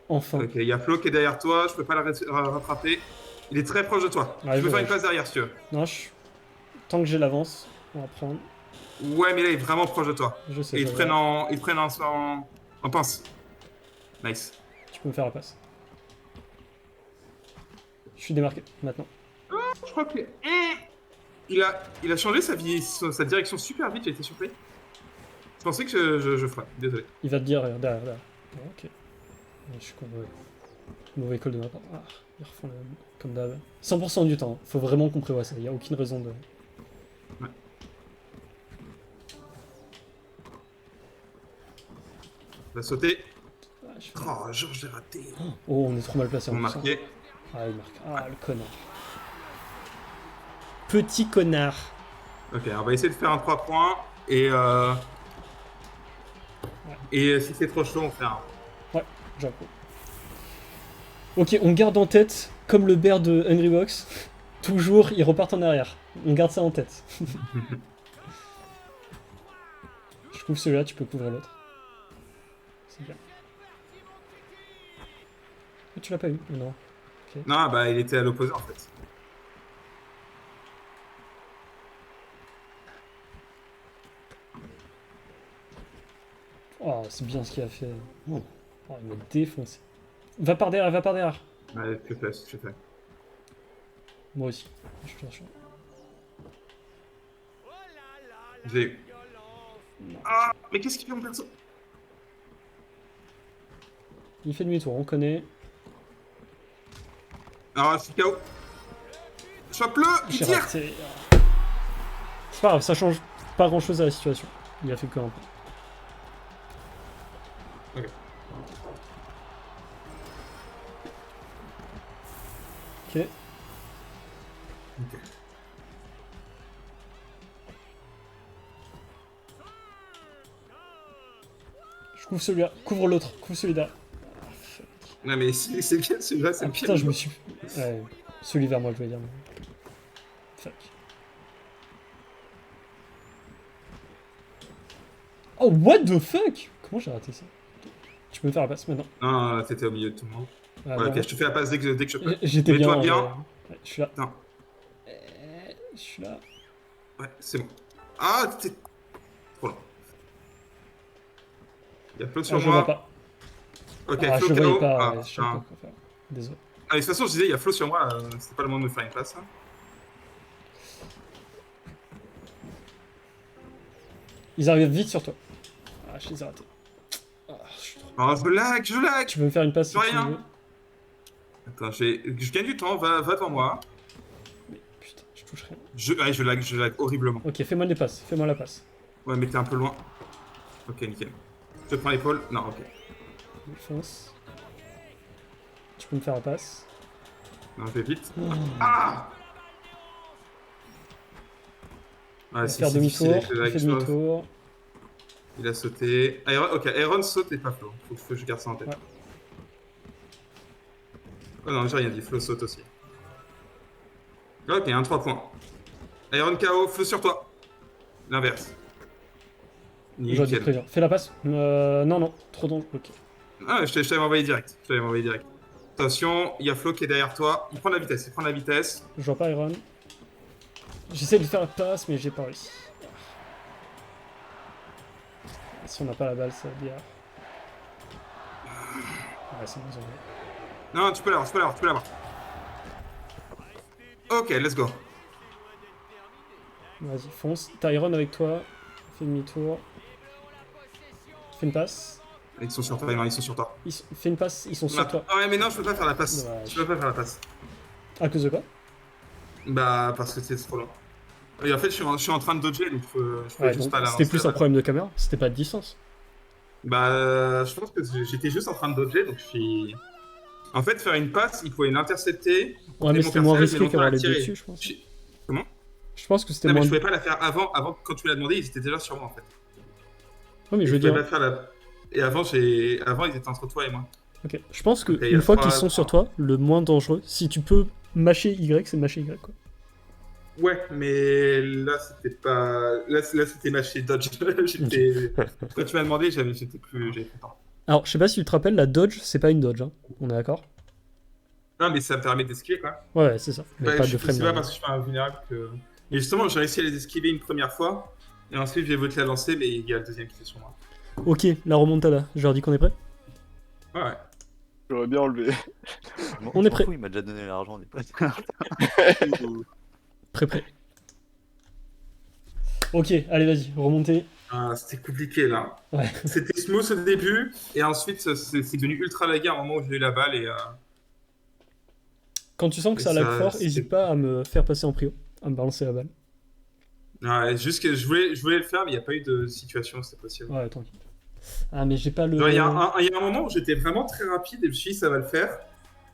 Enfin. Ok, il y a Flo qui est derrière toi, je peux pas rattraper. Il est très proche de toi. Ouais, je peux je faire vois. une passe derrière si tu veux. Non, tant que j'ai l'avance, on va prendre. Ouais, mais là, il est vraiment proche de toi. Je sais. Et ils je te prennent vois. en pince. Nice. Tu peux me faire la passe. Je suis démarqué, maintenant. Je crois que... Il a changé sa direction super vite, j'ai été surpris. Je pensais que je ferais, désolé. Il va te dire derrière. Bon, ok. Ouais, je suis con, ouais. Mauvais call de ma part. Ah, ils refont le même, comme d'hab. 100% du temps, faut vraiment qu'on prévoie ça, il n'y a aucune raison de... Ouais. Il va sauter. Ah, je fais- Oh, Georges, j'ai raté. Oh, on est trop mal placé On en plus, hein. marqué. Ah, il marque. Ah, le connard. Petit connard. Ok, on va essayer de faire un 3 points. Et si c'est trop chaud, on fait un. Ouais, j'approuve. Ok, on garde en tête, comme le bear de Hungry Box, toujours, ils repartent en arrière. On garde ça en tête. Je couvre celui-là, tu peux couvrir l'autre. C'est bien. Oh, tu l'as pas eu? Non. Non, bah il était à l'opposé en fait. Oh, c'est bien ce qu'il a fait. Oh, il m'a défoncé. Va par derrière, va par derrière. Ouais, je fais. Moi aussi. Je te rassure. J'ai eu. Ah, mais qu'est-ce qu'il fait mon perso? Il fait demi-tour, on connaît. Ah, je suis KO. Chope-le, il J'ai tire. raté. C'est pas grave, ça change pas grand-chose à la situation. Il a fait que un peu. Ok. Ok. Je couvre celui-là. Couvre l'autre. Couvre celui-là. Non, mais c'est bien celui-là, c'est Ah le pire. putain, je me suis... Ouais, celui vers moi, je vais dire. Fuck. Oh, what the fuck? Comment j'ai raté ça? Tu peux me faire la passe maintenant. Non, t'étais au milieu de tout le monde. Ah, Ouais, bon, ok, je te fais la passe dès que je peux. J'étais bien. Mets-toi bien. Ouais, je suis là. Non. Je suis là. Ouais, c'est bon. Ah, t'es trop lent. Il y a Flo sur Ah, je vois moi. pas. Ok, Ah, Flo je voyais KO. pas. Ah, Ouais, je sais pas putain. quoi faire. Désolé. Ah, de toute façon, je disais, il y a Flo sur moi, c'était pas le moment de me faire une passe. Hein. Ils arrivent vite sur toi. Ah, je les ai ratés. Ah, je suis trop... Oh, je lag. Tu peux me faire une passe si tu Rien. veux. Attends, je gagne du temps, va devant moi. Mais putain, je touche rien. Je lag horriblement. Ok, fais-moi des passes. Fais-moi la passe. Ouais, mais t'es un peu loin. Ok, nickel. Je te prends l'épaule. Non, ok. Fonce. Tu peux me faire la passe. Non, je vais vite. Oh. Ah On va Ouais, faire c'est difficile demi-tour. avec le On lag, fait je vois. demi-tour. Il a sauté. Ok, Iron saute et pas Flo. Faut que je garde ça en tête. Ouais. Oh non, j'ai rien dit. Flo saute aussi. Ok, un 3 points. Iron KO, Flo sur toi. L'inverse. J'aurais dû te Nickel. prévenir. Fais la passe. Non, trop dangereux. Ok. Ah, je t'avais envoyé direct. Attention, il y a Flo qui est derrière toi. Il prend de la vitesse. Je vois pas Iron. J'essaie de faire la passe, mais j'ai pas réussi. Si on n'a pas la balle, ça veut dire. Ouais, c'est bon, ils ont... Non, tu peux l'avoir. Ok, let's go. Vas-y, fonce. Tyron avec toi. Fais demi-tour. Fais une passe. Ils sont sur toi, ils sont sur toi. Fais une passe, ils sont sur toi. Ah ouais, mais non, je peux pas faire la passe. Dommage. Je peux pas faire la passe. À cause de quoi? Bah, parce que c'est trop long. Et en fait, je suis en train de dodger, donc je peux Ouais, juste donc pas c'était l'avancer. plus un problème de caméra, c'était pas de distance. Bah, je pense que j'étais juste en train de dodger, donc je suis. En fait, faire une passe, il faut l'intercepter. Ouais, mais mon c'était moins personnage met risqué longtemps qu'avoir à les deux tirer. dessus, je pense. Comment? Je pense que c'était Non, mais moins. je pouvais pas la faire avant que quand tu l'as demandé, ils étaient déjà sur moi en fait. Ouais, mais Et je veux pouvais dire. pas faire la. Et avant, ils étaient entre toi et moi. Ok, je pense que Ok, il y a une fois trois- qu'ils sont sur toi, le moins dangereux, si tu peux mâcher Y, c'est mâcher Y quoi. Ouais, mais là, c'était pas. Là c'était mâché dodge. J'étais. Quand tu m'as demandé, j'étais plus. J'avais plus le temps. Alors, je sais pas si tu te rappelles, la dodge, c'est pas une dodge, hein. On est d'accord? Non, mais ça me permet d'esquiver quoi. Ouais, c'est ça. Mais Bah, pas de frame. c'est pas parce que je suis invulnérable que. Et justement, j'ai réussi à les esquiver une première fois. Et ensuite, j'ai voulu te la lancer, mais il y a le deuxième qui était sur moi. Ok, la remontada. Je leur dis qu'on est prêt? Ouais. J'aurais bien enlevé. On est prêt. Il m'a déjà donné l'argent, on est prêt. Prêt. Ok, allez, vas-y, remontez. Ah, c'était compliqué là. Ouais. C'était smooth au début, et ensuite, c'est devenu ultra lagué à un moment où j'ai eu la balle. Et, Quand tu sens que Et ça lag ça, fort, c'est- n'hésite pas à me faire passer en prio, à me balancer la balle. ouais, juste que je voulais le faire, mais il n'y a pas eu de situation où c'était possible. Ouais, tranquille. Ah, mais j'ai pas le. Genre, il y a un moment où j'étais vraiment très rapide et je me suis dit ça va le faire.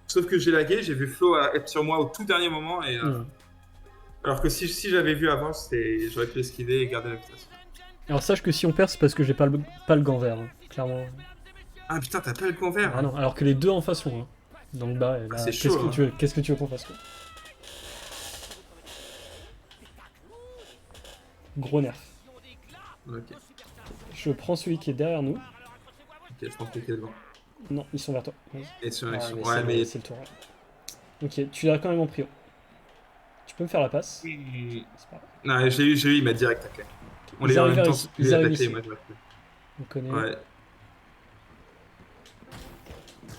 Sauf que j'ai lagué, j'ai vu Flo être sur moi au tout dernier moment. Et, Hmm. alors que si j'avais vu avant, j'aurais pu esquiver et garder la vitesse. Alors sache que si on perd, c'est parce que j'ai pas le gant vert, hein, clairement. Ah putain, t'as pas le con vert. Ah non, alors que les deux en face sont. Hein. Donc bah, là, c'est qu'est-ce chaud, que hein. tu veux, qu'est-ce que tu veux qu'on fasse quoi? Gros nerf. Ok, Je prends celui qui est derrière nous. je pense que t'es devant. Non, ils sont vers toi. Vas-y. Et sur Ah, mais ouais, mais. c'est le tour. Ouais. Ok, tu l'as quand même en prio. Tu peux me faire la passe? Hmm. C'est pas grave. Non, j'ai eu, il m'a direct taclé. On Ils les a en arrivent même temps, ici, lui ils a arrivent taclé, ici. moi je l'ai taclé. On connaît. Ouais.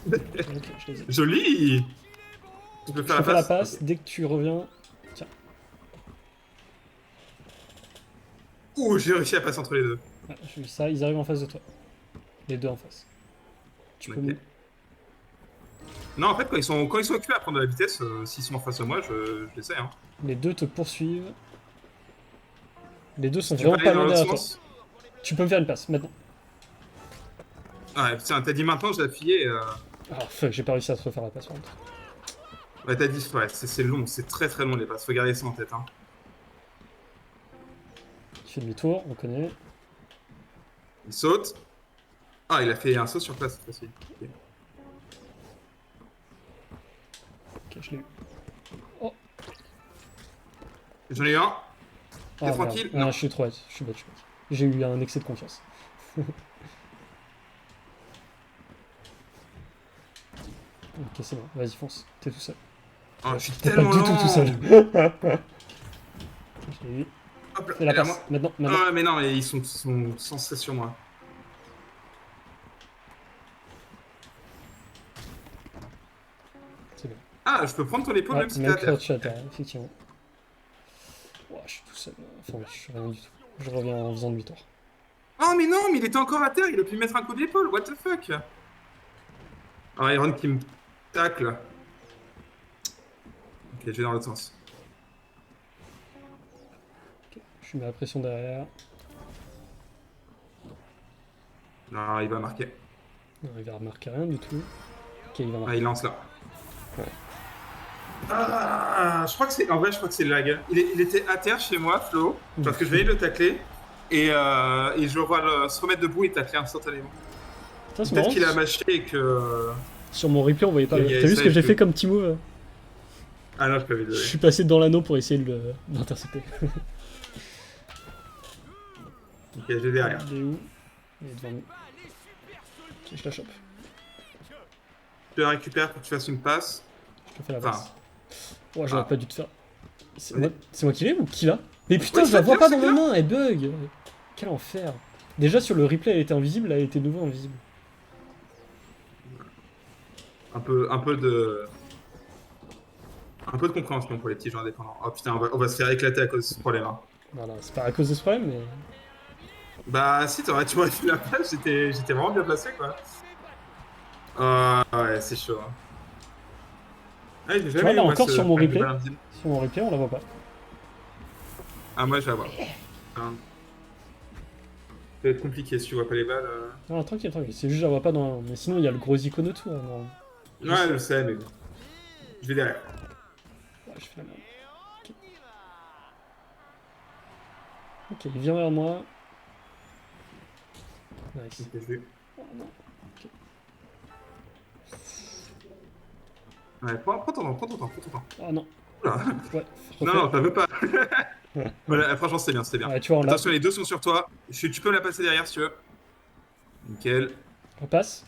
Ok, je les ai. Joli. Tu peux Je faire te fais la la passe. passe, Ok. dès que tu reviens. Ouh, j'ai réussi à passer entre les deux. Ouais, j'ai vu ça, ils arrivent en face de toi. Les deux en face. Tu peux Ok. me- Non, en fait, quand ils sont occupés à prendre de la vitesse, s'ils sont en face de moi, je l'essaie. Hein. Les deux te poursuivent. Les deux sont Tu peux vraiment aller pas dans loin l'autre derrière toi. sens. Tu peux me faire une passe maintenant. Ouais, putain, t'as dit maintenant, j'ai appuyé. Ah fuck, j'ai pas réussi à te refaire la passe par contre. Ouais, t'as dit, ouais, c'est long, c'est très très long les passes. Faut garder ça en tête. Hein. Tu fais demi-tour, on connaît. Il saute. Ah, il a fait un saut sur place cette fois-ci. Ok. Ok, je l'ai eu. J'en ai eu un. Ah, T'es merde. tranquille? Ah, Non. je suis trop hâte, je suis battu. J'ai eu un excès de confiance. Ok, c'est bon, vas-y, fonce. T'es tout seul. Oh, je suis T'es pas tellement du tout lent. tout seul. Je l'ai eu. Hop là, Fais la elle est à passe. moi. Maintenant. Ah, mais non, mais ils sont sans stress sur moi. C'est bon. Ah, je peux prendre ton épaule Ouais, même si t'es même à terre. crouch à terre, effectivement. Ouah, je suis tout seul. Enfin, je suis rien du tout. Je reviens en faisant demi-tour. Oh, mais non, mais il était encore à terre, il a pu mettre un coup d'épaule, what the fuck. Ah, Iron qui me tacle. Ok, je vais dans l'autre sens. Ok, je mets la pression derrière. Non, il va marquer. Non, il va remarquer rien du tout. Ok, il va Ah, marquer. il lance là. Ouais. Ah, je crois que c'est. En vrai, je crois que c'est le lag. Il était à terre chez moi, Flo, parce que je venais de le tacler. Et je le vois se remettre debout et tacler instantanément. Putain, c'est Peut-être marrant. qu'il a mâché et que. Sur mon replay, on voyait pas. Il y a T'as vu ce que j'ai SAF. fait comme petit move? Ah non, je peux Je désolé. suis passé dans l'anneau pour essayer de l'intercepter. Ok, j'ai derrière. Il est où? Il est devant nous. Ok, je la chope. Je te la récupère pour que tu fasses une passe. Je te fais la Enfin. passe. Oh, j'aurais Ah. pas dû te faire. C'est Ouais. moi qui l'ai ou qui l'a? Mais putain, Ouais, je la c'est vois bien, pas dans c'est ma bien. main, elle bug! Quel enfer! Déjà sur le replay, elle était invisible, là, elle était nouveau invisible. Un peu de. Un peu de compréhension pour les petits joueurs indépendants. Oh putain, on va se faire éclater à cause de ce problème. Hein. Voilà, c'est pas à cause de ce problème, mais. Bah si, tu m'aurais fait la place, j'étais vraiment bien placé quoi. Ouais, c'est chaud. Hein. Ah, j'ai Tu jamais vois, eu, là moi, encore ce sur mon pack de replay. balles invisibles. Sur mon replay, on la voit pas. Ah, moi je vais avoir. Hein. Ça va être compliqué si tu vois pas les balles. Non, tranquille, tranquille. C'est juste, je la vois pas dans. Mais sinon, il y a le gros icône autour. Non. Ouais, je sais, mais bon. Je vais derrière. Ouais, je fais la merde. Ok, il vient vers moi. Nice. Ok, je vais. Oh, non. Ouais, prends ton temps. Oh non. Oula. Ouais, Non, non, t'en veux pas. Voilà, franchement, c'était bien. Ouais, tu vois, on l'a. Attention, les deux sont sur toi. Tu peux me la passer derrière si tu veux. Nickel. On passe.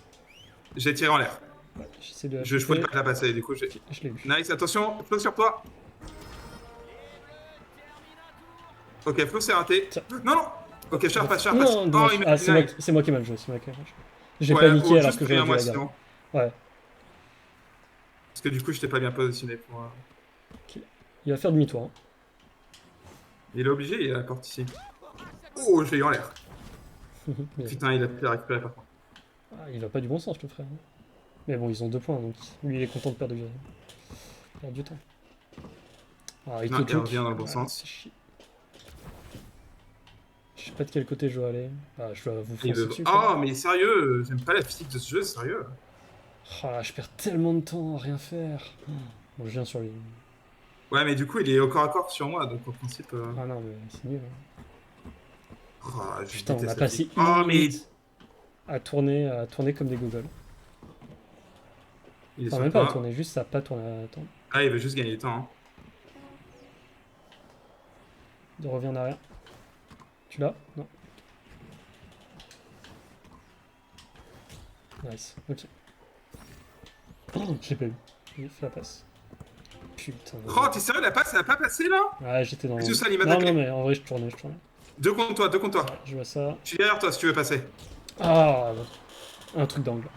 J'ai tiré en l'air. Ouais, j'essaie de. Je pouvais pas te la passer, du coup j'ai. Ok, je l'ai eu. Nice, attention, Flo sur toi. Ok, Flo c'est raté. Tiens. Non, non. Ok, je repasse. Non, dommage. il m'a Ah, dit c'est moi, nice. c'est moi qui ai mal joué. C'est moi qui ai mal joué. J'ai Ouais, paniqué oh, alors juste que j'avais pris un dû moi, la garder. sinon. Ouais. Parce que du coup, j'étais pas bien positionné pour. Il va faire demi-tour. Hein. Il est obligé, il est à la porte ici. Oh, je l'ai eu en l'air. Mais- Putain, il a pu la récupérer par contre. Ah, il va pas du bon sens, le frère. hein. Mais bon, ils ont 2 points, donc lui, il est content de perdre du temps. Ah, il Non, te il touche. revient dans le bon Ah, sens. c'est chiant. Je sais pas de quel côté je dois aller. Ah, je dois vous Il foncer veut- dessus. Oh, mais sérieux, j'aime pas la physique de ce jeu, sérieux. Ah, je perds tellement de temps à rien faire. Bon, je viens sur lui. Ouais, mais du coup, il est au corps à corps sur moi, donc en principe. Ah non, mais c'est nul. hein. Oh, je Putain, on déteste a la passé physique. une Oh, mais minute à tourner comme des gogoles. il est Enfin, sur même pas à toi. tourner, juste ça a pas tourné à attendre. Ah, il veut juste gagner du temps. Hein. Il revient en arrière. Tu l'as? Non. Nice, ok. Oh, je l'ai pas eu. J'ai fait la passe. Putain. Oh, t'es sérieux, la passe, elle a pas passé là? Ouais, j'étais dans. Qu'est-ce que ça, il m'a Non, taclé. non, mais en vrai, je tournais. Deux contre toi. Ouais, je vois ça. Je suis derrière toi si tu veux passer. Ah, un truc d'angle.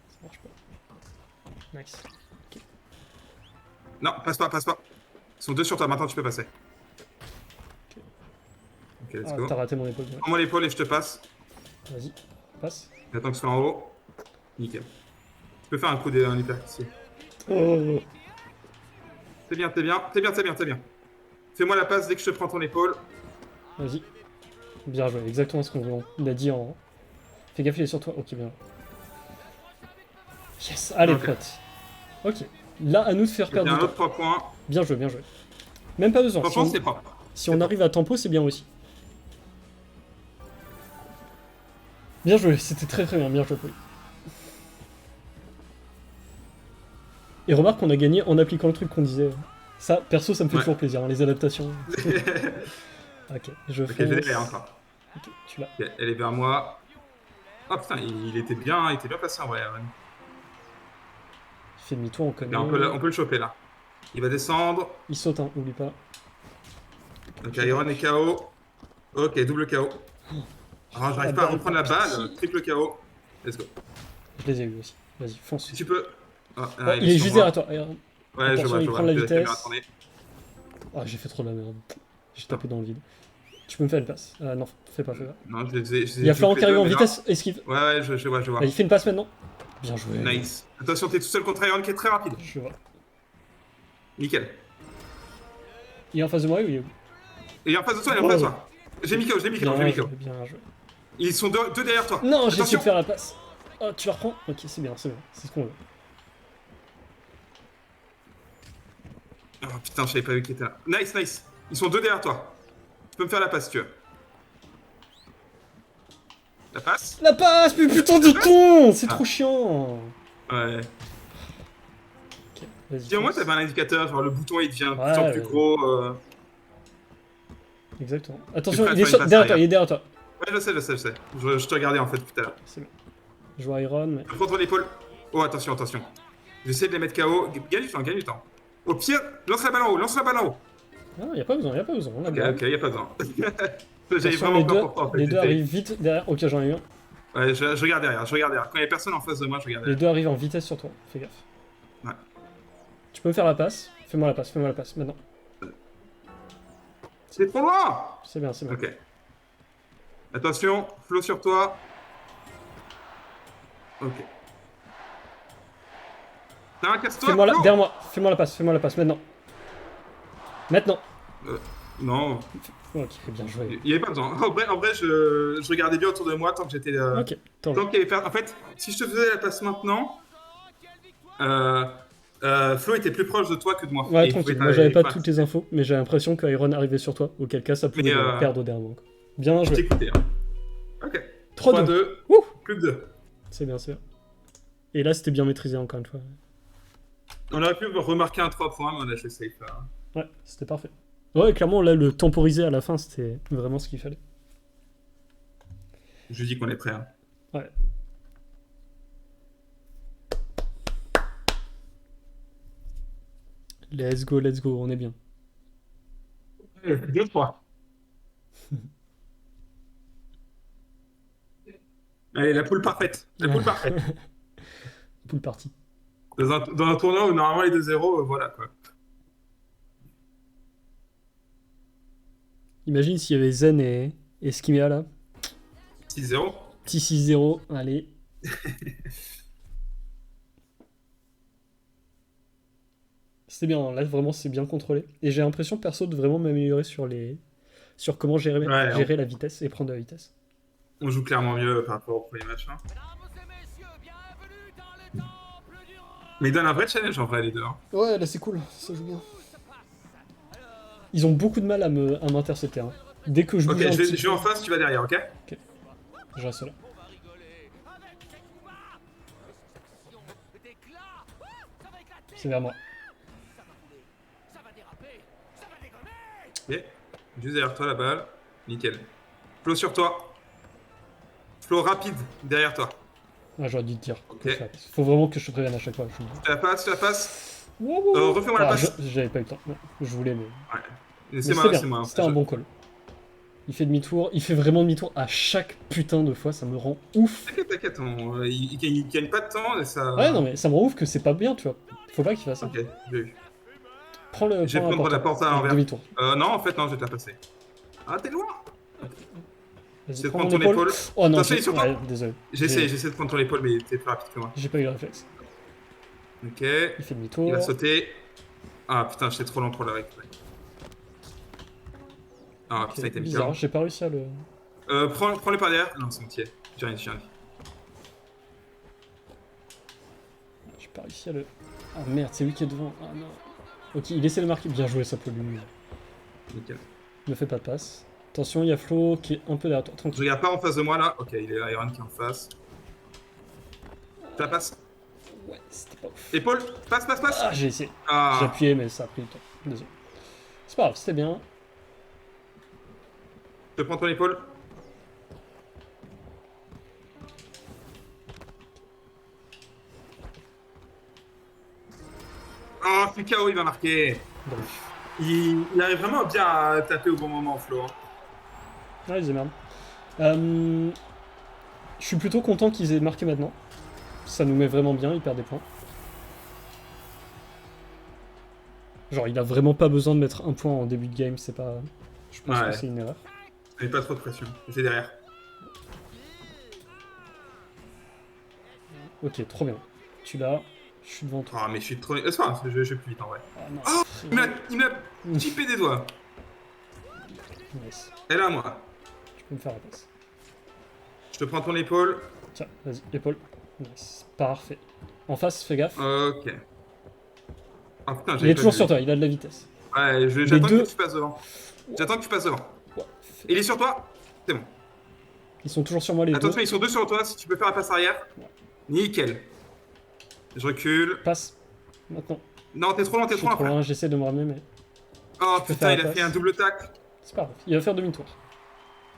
Ça marche pas. Nice. Non, passe pas. Ils sont deux sur toi, maintenant tu peux passer. Ok, let's Ah, go. t'as raté mon épaule. Ouais. Prends-moi l'épaule et je te passe. Vas-y, passe. J'attends que ce soit en haut. Nickel. Tu peux faire un coup d'un hyper ici. Oh. C'est bien. Fais-moi la passe dès que je te prends ton épaule. Vas-y. Bien joué, exactement ce qu'on a dit en. Fais gaffe, il est sur toi. Ok, bien. Yes, allez, Ok. pote. Ok. Là, à nous de faire Il y a perdre un du temps. autre 3 points. Bien joué, bien joué. Même pas besoin. Franchement, c'est propre. Si on arrive à tempo, c'est bien aussi. Bien joué, c'était très très bien, bien joué, Poli. Et remarque qu'on a gagné en appliquant le truc qu'on disait. Ça, perso, ça me fait Ouais. toujours plaisir, hein, les adaptations. Ok, je Ok, fais. je l'ai derrière encore. Ok, tu l'as. Ok, elle est vers moi. Oh putain, il était bien placé en vrai. Aaron. Il fait demi-tour, on connaît. Ok, on peut le choper là. Il va descendre. Il saute, hein, oublie pas. Donc Iron est KO. Ok, double KO. Alors, j'arrive pas à reprendre la balle. Triple KO. Let's go. Je les ai eu aussi. Vas-y, fonce. Si tu peux. Ah, Oh, il est sur juste moi. derrière toi. Regarde. Ouais, Attention, je vois. il prend la Je vais vitesse. caméra tourner. Ah, j'ai fait trop de la merde. J'ai tapé dans le vide. Tu peux me faire une passe. Non, fais pas. Non, je les ai. Il y a Florent qui arrive en mais là- vitesse, esquive. Ouais, je vois. Il fait une passe maintenant. Bien joué. Nice. Attention, t'es tout seul contre Iron qui est très rapide. Je vois. Nickel. Il est en face de moi ou il est où? Et en face de toi, il est en face de toi. J'ai mis KO. Bien joué, bien joué. Ils sont deux derrière toi. Non, j'ai essayé Attention. de faire la passe. Oh, tu la reprends? Ok, c'est bien. C'est ce qu'on veut. Oh putain, je savais pas vu qu'il était là. Nice. Ils sont deux derrière toi. Tu peux me faire la passe si tu veux. La passe? La passe, mais putain de con! C'est trop chiant! Ouais. Ok, vas-y. Si au moins fonce. t'avais un indicateur, genre le bouton il devient de Ouais, plus en plus ouais. gros. Exactement. Attention, prêt à il est faire une passe derrière toi, arrière. il est derrière toi. Ouais, je sais. Je te regardais en fait tout à l'heure. C'est bon. Je vois Iron, mais. Je prends ton épaule. Oh, attention. J'essaie de les mettre KO. Gagne du temps. Au pire, lance la balle en haut. Non, y a pas besoin, on a Ok, bien. y a pas besoin. J'avais Attention, vraiment les peur deux, pour toi en fait. les deux J'étais- arrivent vite derrière. Ok, j'en ai eu un. Ouais, je regarde derrière, je regarde derrière. Quand il y a personne en face de moi, je regarde Les derrière. deux arrivent en vitesse sur toi, fais gaffe. Ouais. Tu peux me faire la passe. Fais-moi la passe, maintenant. C'est trop loin. C'est bien, c'est bien. Ok. Attention, Flo sur toi. Ok. T'as un casse-toi, Fais-moi la... Flo. Derrière moi, fais-moi la passe, maintenant. Maintenant. Non, Ok, bien joué. il n'y avait pas besoin. En vrai je regardais bien autour de moi tant que j'étais... Ok, tant tant qu'il y avait... En fait, si je te faisais la passe maintenant, Flo était plus proche de toi que de moi. Ouais, Et il tranquille. pouvait Moi, j'avais pas enfin, toutes les infos, mais j'ai l'impression qu'Iron arrivait sur toi, auquel cas ça pouvait Mais, le perdre derrière moi. Bien je joué. t'écoutais. Hein. Ok. 3-2. 3-2. Ouh. Plus que 2. C'est bien, c'est bien. Et là, c'était bien maîtrisé encore une fois. On aurait pu remarquer un 3 points, mais on a joué safe. Hein. Ouais, c'était parfait. Ouais, clairement, là, le temporiser à la fin, c'était vraiment ce qu'il fallait. Je dis qu'on est prêt. Hein. Ouais. Let's go, on est bien. 2-3. Allez, la poule parfaite. La poule parfaite. Poule party. Dans un tournoi où normalement les 2-0, voilà quoi. Imagine s'il y avait Zen et Skimea là. 6-0. Petit 6-0, allez. C'est bien, là vraiment c'est bien contrôlé. Et j'ai l'impression perso de vraiment m'améliorer sur comment gérer la vitesse et prendre de la vitesse. On joue clairement mieux par rapport au premier match. Hein. Mais ils donnent un vrai challenge en vrai les deux. Hein. Ouais, là c'est cool, ça joue bien. Ils ont beaucoup de mal à m'intercepter. Hein. Dès que je bouge Ok, un je petit vais en face, tu vas derrière, ok? Ok, je reste là. C'est vers moi. Ok. Juste derrière toi la balle. Nickel. Flo sur toi. Flo rapide derrière toi. Ah, j'aurais dû te dire. Ok. Que je fasse. Faut vraiment que je te prévienne à chaque fois. Tu la passes. Wow. Refais-moi la passe. J'avais pas eu le temps. Non, je voulais, mais. Ouais. Mais C'est c'était moi, bien. moi. C'était un bon call. Il fait demi-tour. Il fait vraiment demi-tour à chaque putain de fois. Ça me rend ouf. T'inquiète, il gagne pas de temps et ça... Ouais, non, mais ça me rend ouf que c'est pas bien, tu vois. Faut pas qu'il fasse ça. Ok, j'ai vu. Prends le. Je vais prendre la porte à l'envers. Demi-tour. Non, en fait, non, je vais te la passer. Ah, t'es loin. Vas-y, J'essaie de prends prendre mon ton épaule. épaule. Oh non, Attention, il est sur toi. ouais, désolé. J'essaie de prendre ton épaule, mais t'es plus rapide que moi. J'ai pas eu le réflexe. Ok. Il fait demi-tour. Il va sauter. Ah putain, j'étais trop lent pour la récupérer. Ah putain, il t'a mis Bizarre, KO. j'ai pas réussi à le. Prends-les par derrière. Non, c'est bon, tiens. J'ai rien dit. J'ai pas réussi à le. Ah merde, c'est lui qui est devant. Ah non. Ok, il essaie de marquer. Bien joué, ça peut lui. Nickel. Ne fais pas de passe. Attention, il y a Flo qui est un peu derrière toi. Je Tranquille. regarde pas en face de moi là. Ok, il est là, Iron qui est en face. Je la passe. Ouais, c'était pas ouf. Épaule, passe. Ah, j'ai essayé. J'ai Ah, appuyé, mais ça a pris du temps. Désolé. C'est pas grave, c'était bien. je prends ton épaule. Oh, c'est KO, il va marquer. Donc. Il arrive vraiment bien à taper au bon moment, Flo. Hein. Ah, ils émerdent. Je suis plutôt content qu'ils aient marqué maintenant. Ça nous met vraiment bien, il perd des points. Genre, il a vraiment pas besoin de mettre un point en début de game, c'est pas. Je pense que c'est une erreur. Mais pas trop de pression. J'étais derrière. Ok, trop bien. Tu l'as, je suis devant toi. Ah, mais je suis trop. C'est pas grave, je vais plus vite en vrai. Ah non. Oh, c'est il m'a typé des doigts. Nice. Elle est à moi. Tu peux me faire la passe. Je te prends ton épaule. Tiens, vas-y, épaule. Nice. Parfait. En face, fais gaffe. Ok. Ah putain, Il est toujours sur toi, il a de la vitesse. Ouais, j'attends deux- que tu passes devant. J'attends que tu passes devant. Ouais. Il est sur toi. C'est bon. Ils sont toujours sur moi les Attention, deux. ils sont deux sur toi. Si tu peux faire la passe arrière. Nickel. Je recule. Passe. Maintenant. Non, t'es trop loin, Je t'es suis trop loin. trop frère. loin, j'essaie de me ramener, mais. Oh peux putain, faire il la a fait passe. un double tac. C'est pas grave. Il va faire demi-tour.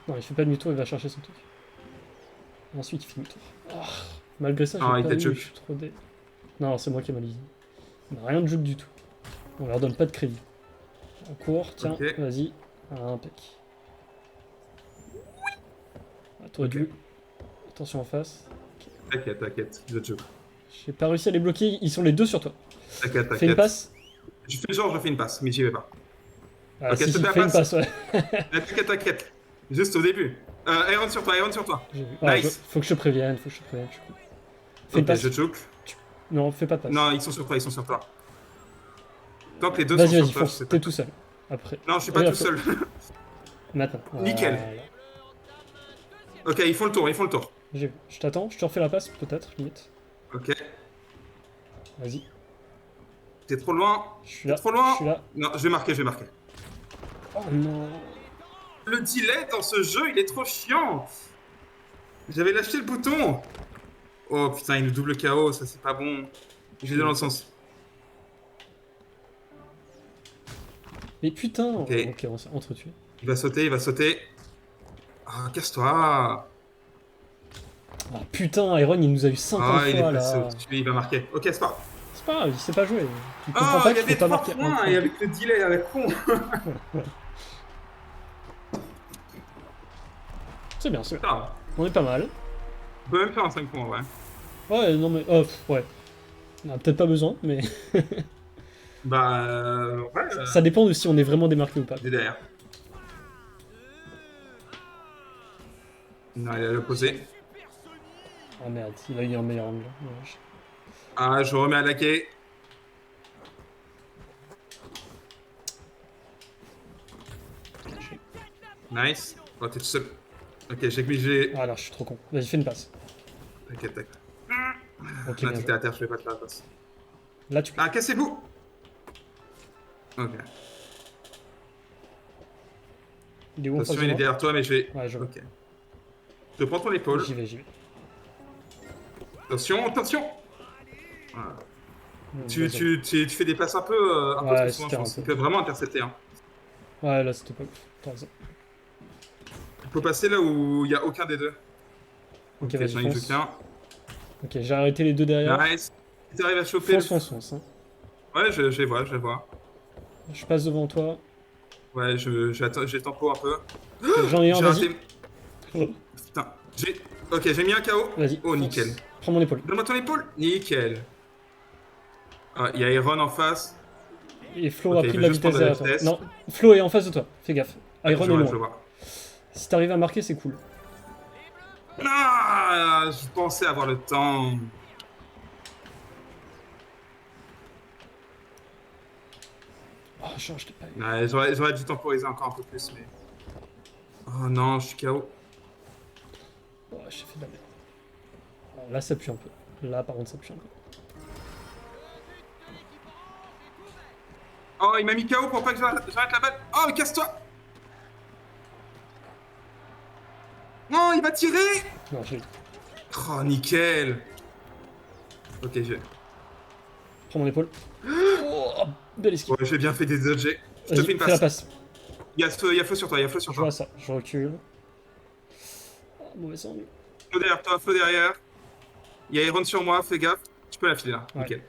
Non, il fait pas demi-tour, il va chercher son truc. Ensuite, il fait demi-tour. Ah, malgré ça, j'ai Ah, il pas t'a eu, juke. je suis trop dé. Non, c'est moi qui ai mal dit. On a rien de juke du tout. On leur donne pas de crédit. On court, tiens, Ok. vas-y. Impec. Ah, t'aurais dû. Attention en face. T'inquiète, t'inquiète, je joue. J'ai pas réussi à les bloquer, ils sont les deux sur toi. T'inquiète, Fais une t'inquiète. passe. Je fais genre, je fais une passe, mais j'y vais pas. Ah, Ok, si, je te si, fais la fais une passe. passe, ouais. T'inquiète, t'inquiète. Juste au début. Iron sur toi, Iron sur toi. J'ai vu. Ah, Nice. faut que je te prévienne, je suis cool. Fais une Ok, passe. je choke. Non, fais pas de passe. Non, ils sont sur toi, ils sont sur toi. Tant que les deux sont Vas-y, sur vas-y, toi, je fonce, sais pas. t'es tout seul. Après. Non, je suis pas Regarde, tout seul. Maintenant. Nickel. Voilà. Ok, ils font le tour, ils font le tour. J'ai vu. Je t'attends, je te refais la passe, peut-être, limite. Ok. Vas-y. T'es trop loin. Je suis T'es là. trop loin. Je suis là. Non, je vais marquer, je vais marquer. Oh non. Le delay dans ce jeu, il est trop chiant. J'avais lâché le bouton. Oh putain, il nous double KO, ça c'est pas bon. Je vais dans l'autre sens. Mais putain. Ok. Ok, on s'est entretués. Il va sauter, il va sauter. Ah, casse-toi. Ah putain, Iron, il nous a eu 50 Ah, il est fois passé là. au-dessus, il va marquer. Ok, c'est pas. C'est pas grave, il sait pas jouer. Il comprend Oh, pas il y qu'il avait faut pas 3 marquer un points point. et avec le delay, avec con. C'est bien, c'est bien. Ah, On est pas mal. on peut même faire un 5 points, ouais. Ouais, non mais... Oh, ouais. On a peut-être pas besoin, mais... Bah, ouais. Ça dépend de si on est vraiment démarqué ou pas. Il est derrière. Non, il a l'opposé. Ah merde, il a eu un meilleur angle. Dommage. Ah, je remets à laquer. Nice. Oh, t'es tout seul. Ok, j'ai que Ah là, je suis trop con. Vas-y, fais une passe. T'inquiète, t'inquiète. Ok, Là, bien t'étais joué. à terre, je vais pas te faire la passe. Là, tu peux... Ah, cassez-vous. Ok. Il est où en face Attention, de il est moi derrière toi, mais je vais... Ouais, je vois. Ok. Je prends ton épaule. J'y vais. Attention, attention. Voilà. Vas-y. Tu fais des passes un peu Ouais, trop souvent, c'était je un pense. peu. Il peut vraiment intercepter. Hein. Ouais, là, c'était pas ouf. T'as raison. Il faut passer là où il n'y a aucun des deux. Ok, j'en ai vas-y, vu fonce. qu'un. Ok, j'ai arrêté les deux derrière. Nice. Tu arrives à choper. Fonce. Hein. Ouais, je les vois, je les vois. Je passe devant toi. Ouais, j'ai tempo un peu. J'en ai un, J'ai vas-y. raté. Putain, Ok, j'ai mis un KO. Vas-y. Oh, fonce. nickel. Prends mon épaule. Donne-moi ton épaule. Nickel. Ah, il y a Iron en face. Et Flo Ok, a il pris veut de la juste vitesse prendre de la derrière toi. vitesse. Non, Flo est en face de toi. Fais gaffe. Iron Je est vois, loin. je vois. Si t'arrives à marquer, c'est cool. Ah, je pensais avoir le temps. Oh, je l'ai pas eu. Ouais, j'aurais dû temporiser encore un peu plus, mais... Oh non, je suis KO. Oh, j'ai fait de la merde. Alors là, ça pue un peu. Là, par contre, ça pue un peu. Oh, il m'a mis KO pour pas que j'arrête la balle. Oh, mais casse-toi. Non, il va tirer. Non, j'ai eu. Oh, nickel. Ok, Prends mon épaule. Oh, belle esquive. Ouais, j'ai bien fait des dodges. Je te Vas-y, fais une fais la passe. passe. Il y a feu sur toi, il y a feu sur Je toi. vois ça. Je recule. Oh, mauvais angle. Feu derrière toi, feu derrière. Il y a Iron sur moi, fais gaffe. Tu peux la filer là, Ouais. nickel.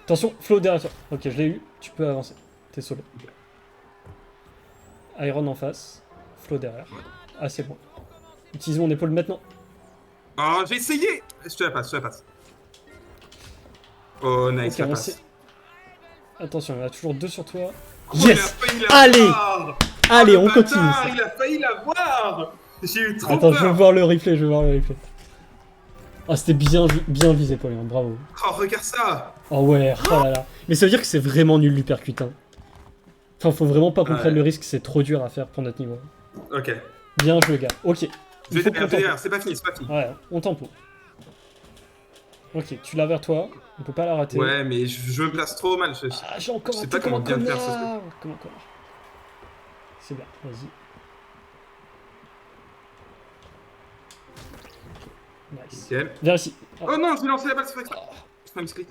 Attention, Flo derrière toi. Ok, je l'ai eu. Tu peux avancer. T'es solo. Iron en face. Flo derrière. Ah, c'est bon. Utilise mon épaule maintenant. Oh, j'ai essayé. Je te la passe, Oh, nice, Ok, la on passe. sait. Attention, il y en a toujours deux sur toi. Oh, il a Yes. failli Allez. l'avoir. Allez, Oh, on le continue. bâtard, Ça. il a failli l'avoir. J'ai eu trop Attends, je veux peur. voir le replay. Ah, c'était bien visé, Paul. Hein, bravo. Oh, regarde ça. Oh ouais, oh là là. Mais ça veut dire que c'est vraiment nul l'hypercute. Hein. Enfin, faut vraiment pas qu'on Ouais. prenne le risque, c'est trop dur à faire pour notre niveau. Ok. Bien joué, gars. Ok. Je Il faut vais qu'on tempo. derrière, c'est pas fini. Ouais, on tempo. Ok, tu l'as vers toi. On peut pas la rater. Ouais, mais je me place trop mal. Ah, j'ai encore je sais raté pas comme un comment bien faire ce connard. Comme un connard. C'est bien, vas-y. Nice. Nickel. Viens ici. Oh non, je vais lancer la balle, c'est pas exprès. C'est pas misclick.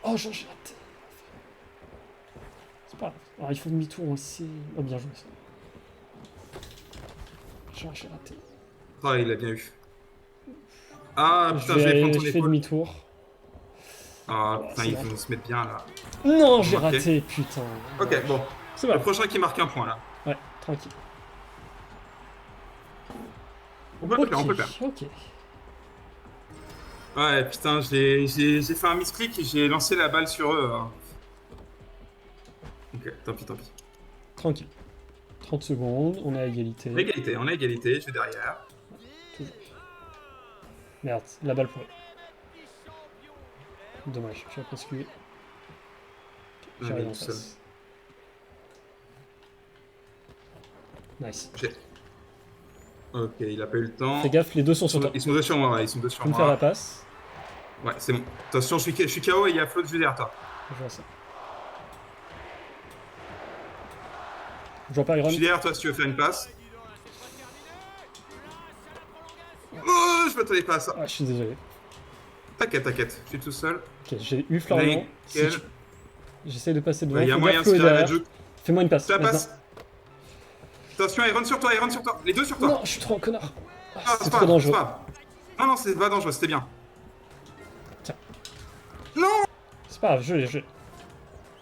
Oh, j'ai raté. C'est pas grave. Alors, il faut demi-tour aussi. Oh, bien joué ça. J'ai raté. Oh, il a bien eu. Ah putain, je vais prendre ton je fais épaule. demi-tour. Ah putain, c'est ils bon. vont se mettre bien là. Non, j'ai Marqué. raté, putain. Ok, bon. C'est Le pas prochain qui marque un point là. Ouais, tranquille. On peut le faire, on peut le faire. Ok. Ouais, putain, j'ai fait un misclick et j'ai lancé la balle sur eux. Hein. Ok, tant pis, tant pis. Tranquille. 30 secondes, on est à égalité. On a égalité, je suis derrière. Toujours. Merde, la balle pour eux. Dommage, j'ai presque eu. J'arrive en tout seul. face. Nice. Ok, il a pas eu le temps. Fais gaffe, les deux sont sur toi. Ils sont deux sur moi, ouais, ils sont deux sur Tu peux me faire la moi. passe. Ouais, c'est bon. Attention, je suis KO et il y a Flo juste derrière toi. Je vois ça. Je vois pas Iron. Je suis derrière toi si tu veux faire une passe. Oh, je m'attendais pas à ça. Ah, je suis désolé. T'inquiète, t'inquiète, je suis tout seul. Ok, j'ai eu Florian. Si Nickel. tu- J'essaie de passer devant. Il y a Fais moyen gaffe, de Flo est se faire la derrière. juke. Fais-moi une passe. Je la maintenant. passe. Attention, il rentre sur toi, il rentre sur toi. Les deux sur toi. Non, je suis trop un connard. Ah, Ah, c'est c'est trop pas grave, dangereux. c'est pas grave. Non, c'est pas dangereux, c'était bien. Tiens. Non. C'est pas grave, je l'ai.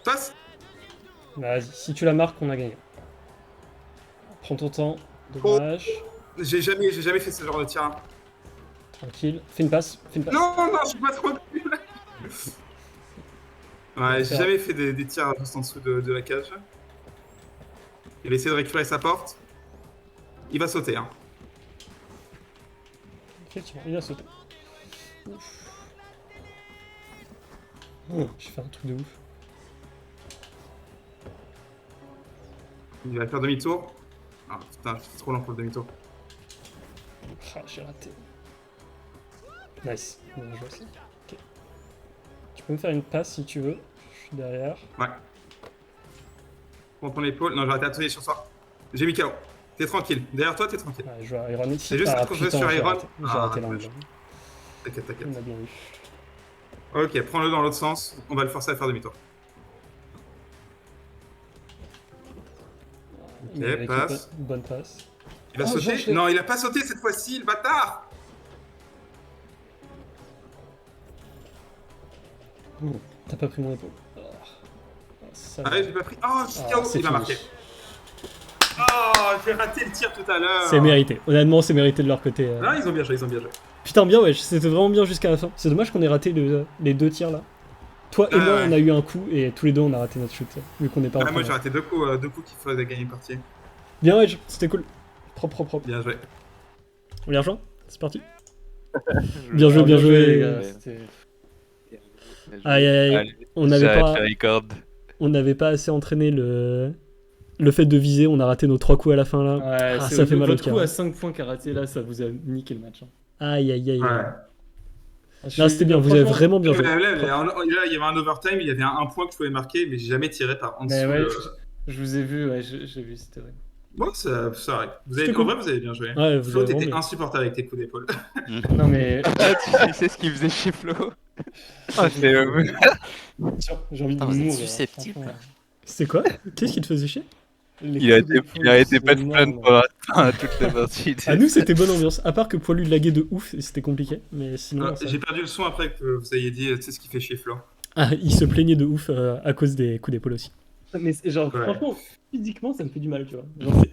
Passe. Vas-y, si tu la marques, on a gagné. Prends ton temps. Dommage. J'ai jamais fait ce genre de tir. Hein. Tranquille. Fais une passe. Fais une passe. Non, je suis pas trop nul. Ouais, j'ai jamais fait des tirs juste en dessous de la cage. Il va essayer de récupérer sa porte. Il va sauter, hein. Effectivement, il a sauté. Ouf. Oh, j'ai fait un truc de ouf. Il va faire demi-tour. Ah putain, c'est trop lent pour le demi-tour. Ah, j'ai raté. Nice. Bien joué ça. Ok. Tu peux me faire une passe si tu veux. Je suis derrière. Ouais. Prends ton épaule. Non, j'ai raté atelier sur toi. J'ai mis KO. T'es tranquille. Derrière toi, t'es tranquille. Ouais, je vois Iron ici. C'est juste quand je vais sur j'ai Iron. raté. J'ai raté l'angle. Dommage. T'inquiète, On t'inquiète. a bien eu. Ok, prends-le dans l'autre sens. On va le forcer à faire demi-tour. Mais Ok, avec passe. une bonne passe. Il va Oh, sauter. je l'ai. Non, il a pas sauté cette fois-ci, le bâtard. T'as pas pris mon épaule. Oh. Ça Ah va. ouais, j'ai pas pris. Oh, je suis Ah, KO. c'est Il va fini. marquer. Oh, j'ai raté le tir tout à l'heure. C'est mérité. Honnêtement, c'est mérité de leur côté. Non, ils ont bien joué, ils ont bien joué. Putain, bien, ouais. C'était vraiment bien jusqu'à la fin. C'est dommage qu'on ait raté les deux tirs là. Toi et Ah, moi, ouais. on a eu un coup et tous les deux, on a raté notre shoot. Vu qu'on n'est pas Ah, rentré moi, dedans. j'ai raté deux coups qu'il fallait gagner une partie. Bien, ouais, c'était cool. Propre. Bien joué. On y rejoint. C'est parti. Bien joué, bien joué, les gars. C'était- Aïe, aïe, aïe. Allez, On n'avait j'arrête pas, le record. on n'avait pas assez entraîné le fait de viser. On a raté nos 3 coups à la fin là. Ouais, Ah, c'est ça fait mal au votre coup cœur. à 5 points qu'a raté là, ça vous a niqué le match. Hein. Aïe, aïe, aïe. Ouais. Non, c'était bien. Vous avez Franchement, vraiment bien joué. Là, il y avait un overtime, il y avait un point que je pouvais marquer, mais j'ai jamais tiré par en dessous. Mais ouais, le- je vous ai vu, ouais, j'ai vu, c'était vrai. Bon, ça arrive. C'était En cool. vrai, vous avez bien joué. Ouais, vous Flo, avez t'étais vraiment. insupportable avec tes coups d'épaule. Non mais Ah, tu sais ce qu'il faisait chez Flo. Ah, c'est J'ai envie de Ah, vous êtes mourir. susceptible. franchement. C'est quoi? Qu'est-ce qui te faisait chier? les Il a coups été, d'épaule, il a été c'est pas de énorme. plainte pendant toute la partie. À nous, c'était bonne ambiance. À part que Poilu laguait de ouf et c'était compliqué. Mais sinon. ça- J'ai perdu le son après que vous ayez dit, tu sais ce qui fait chier Flo. Ah, il se plaignait de ouf à cause des coups d'épaule aussi. Mais genre, Ouais. franchement, physiquement, ça me fait du mal, tu vois. Genre,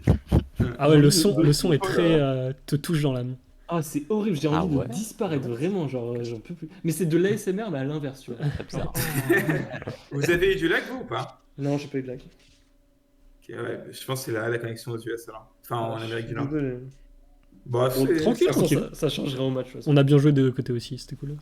Ah ouais, J'ai le envie de- son est très. te touche dans l'âme. ah, c'est horrible, j'ai Ah envie ouais. de disparaître, vraiment, genre, j'en peux plus. Mais c'est de l'ASMR, mais à l'inverse, tu vois. Très bizarre. Vous avez eu du lag, vous, ou pas? Non, j'ai pas eu de lag. Ok, ouais, je pense que c'est la connexion aux US, alors. Enfin, en Amérique du Nord. Désolé. Bon, Bon, c'est- tranquille, De toute façon, tranquille. ça changerait au match. de toute façon. On a bien joué des deux côtés aussi, c'était cool.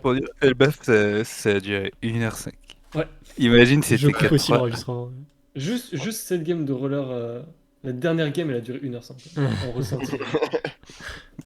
Pour dire que le buff, ça a duré 1h05. Ouais. Imagine Je c'était coupe aussi 4-3. l'enregistrement. Juste cette game de roller, la dernière game, elle a duré 1h05. En ressenti.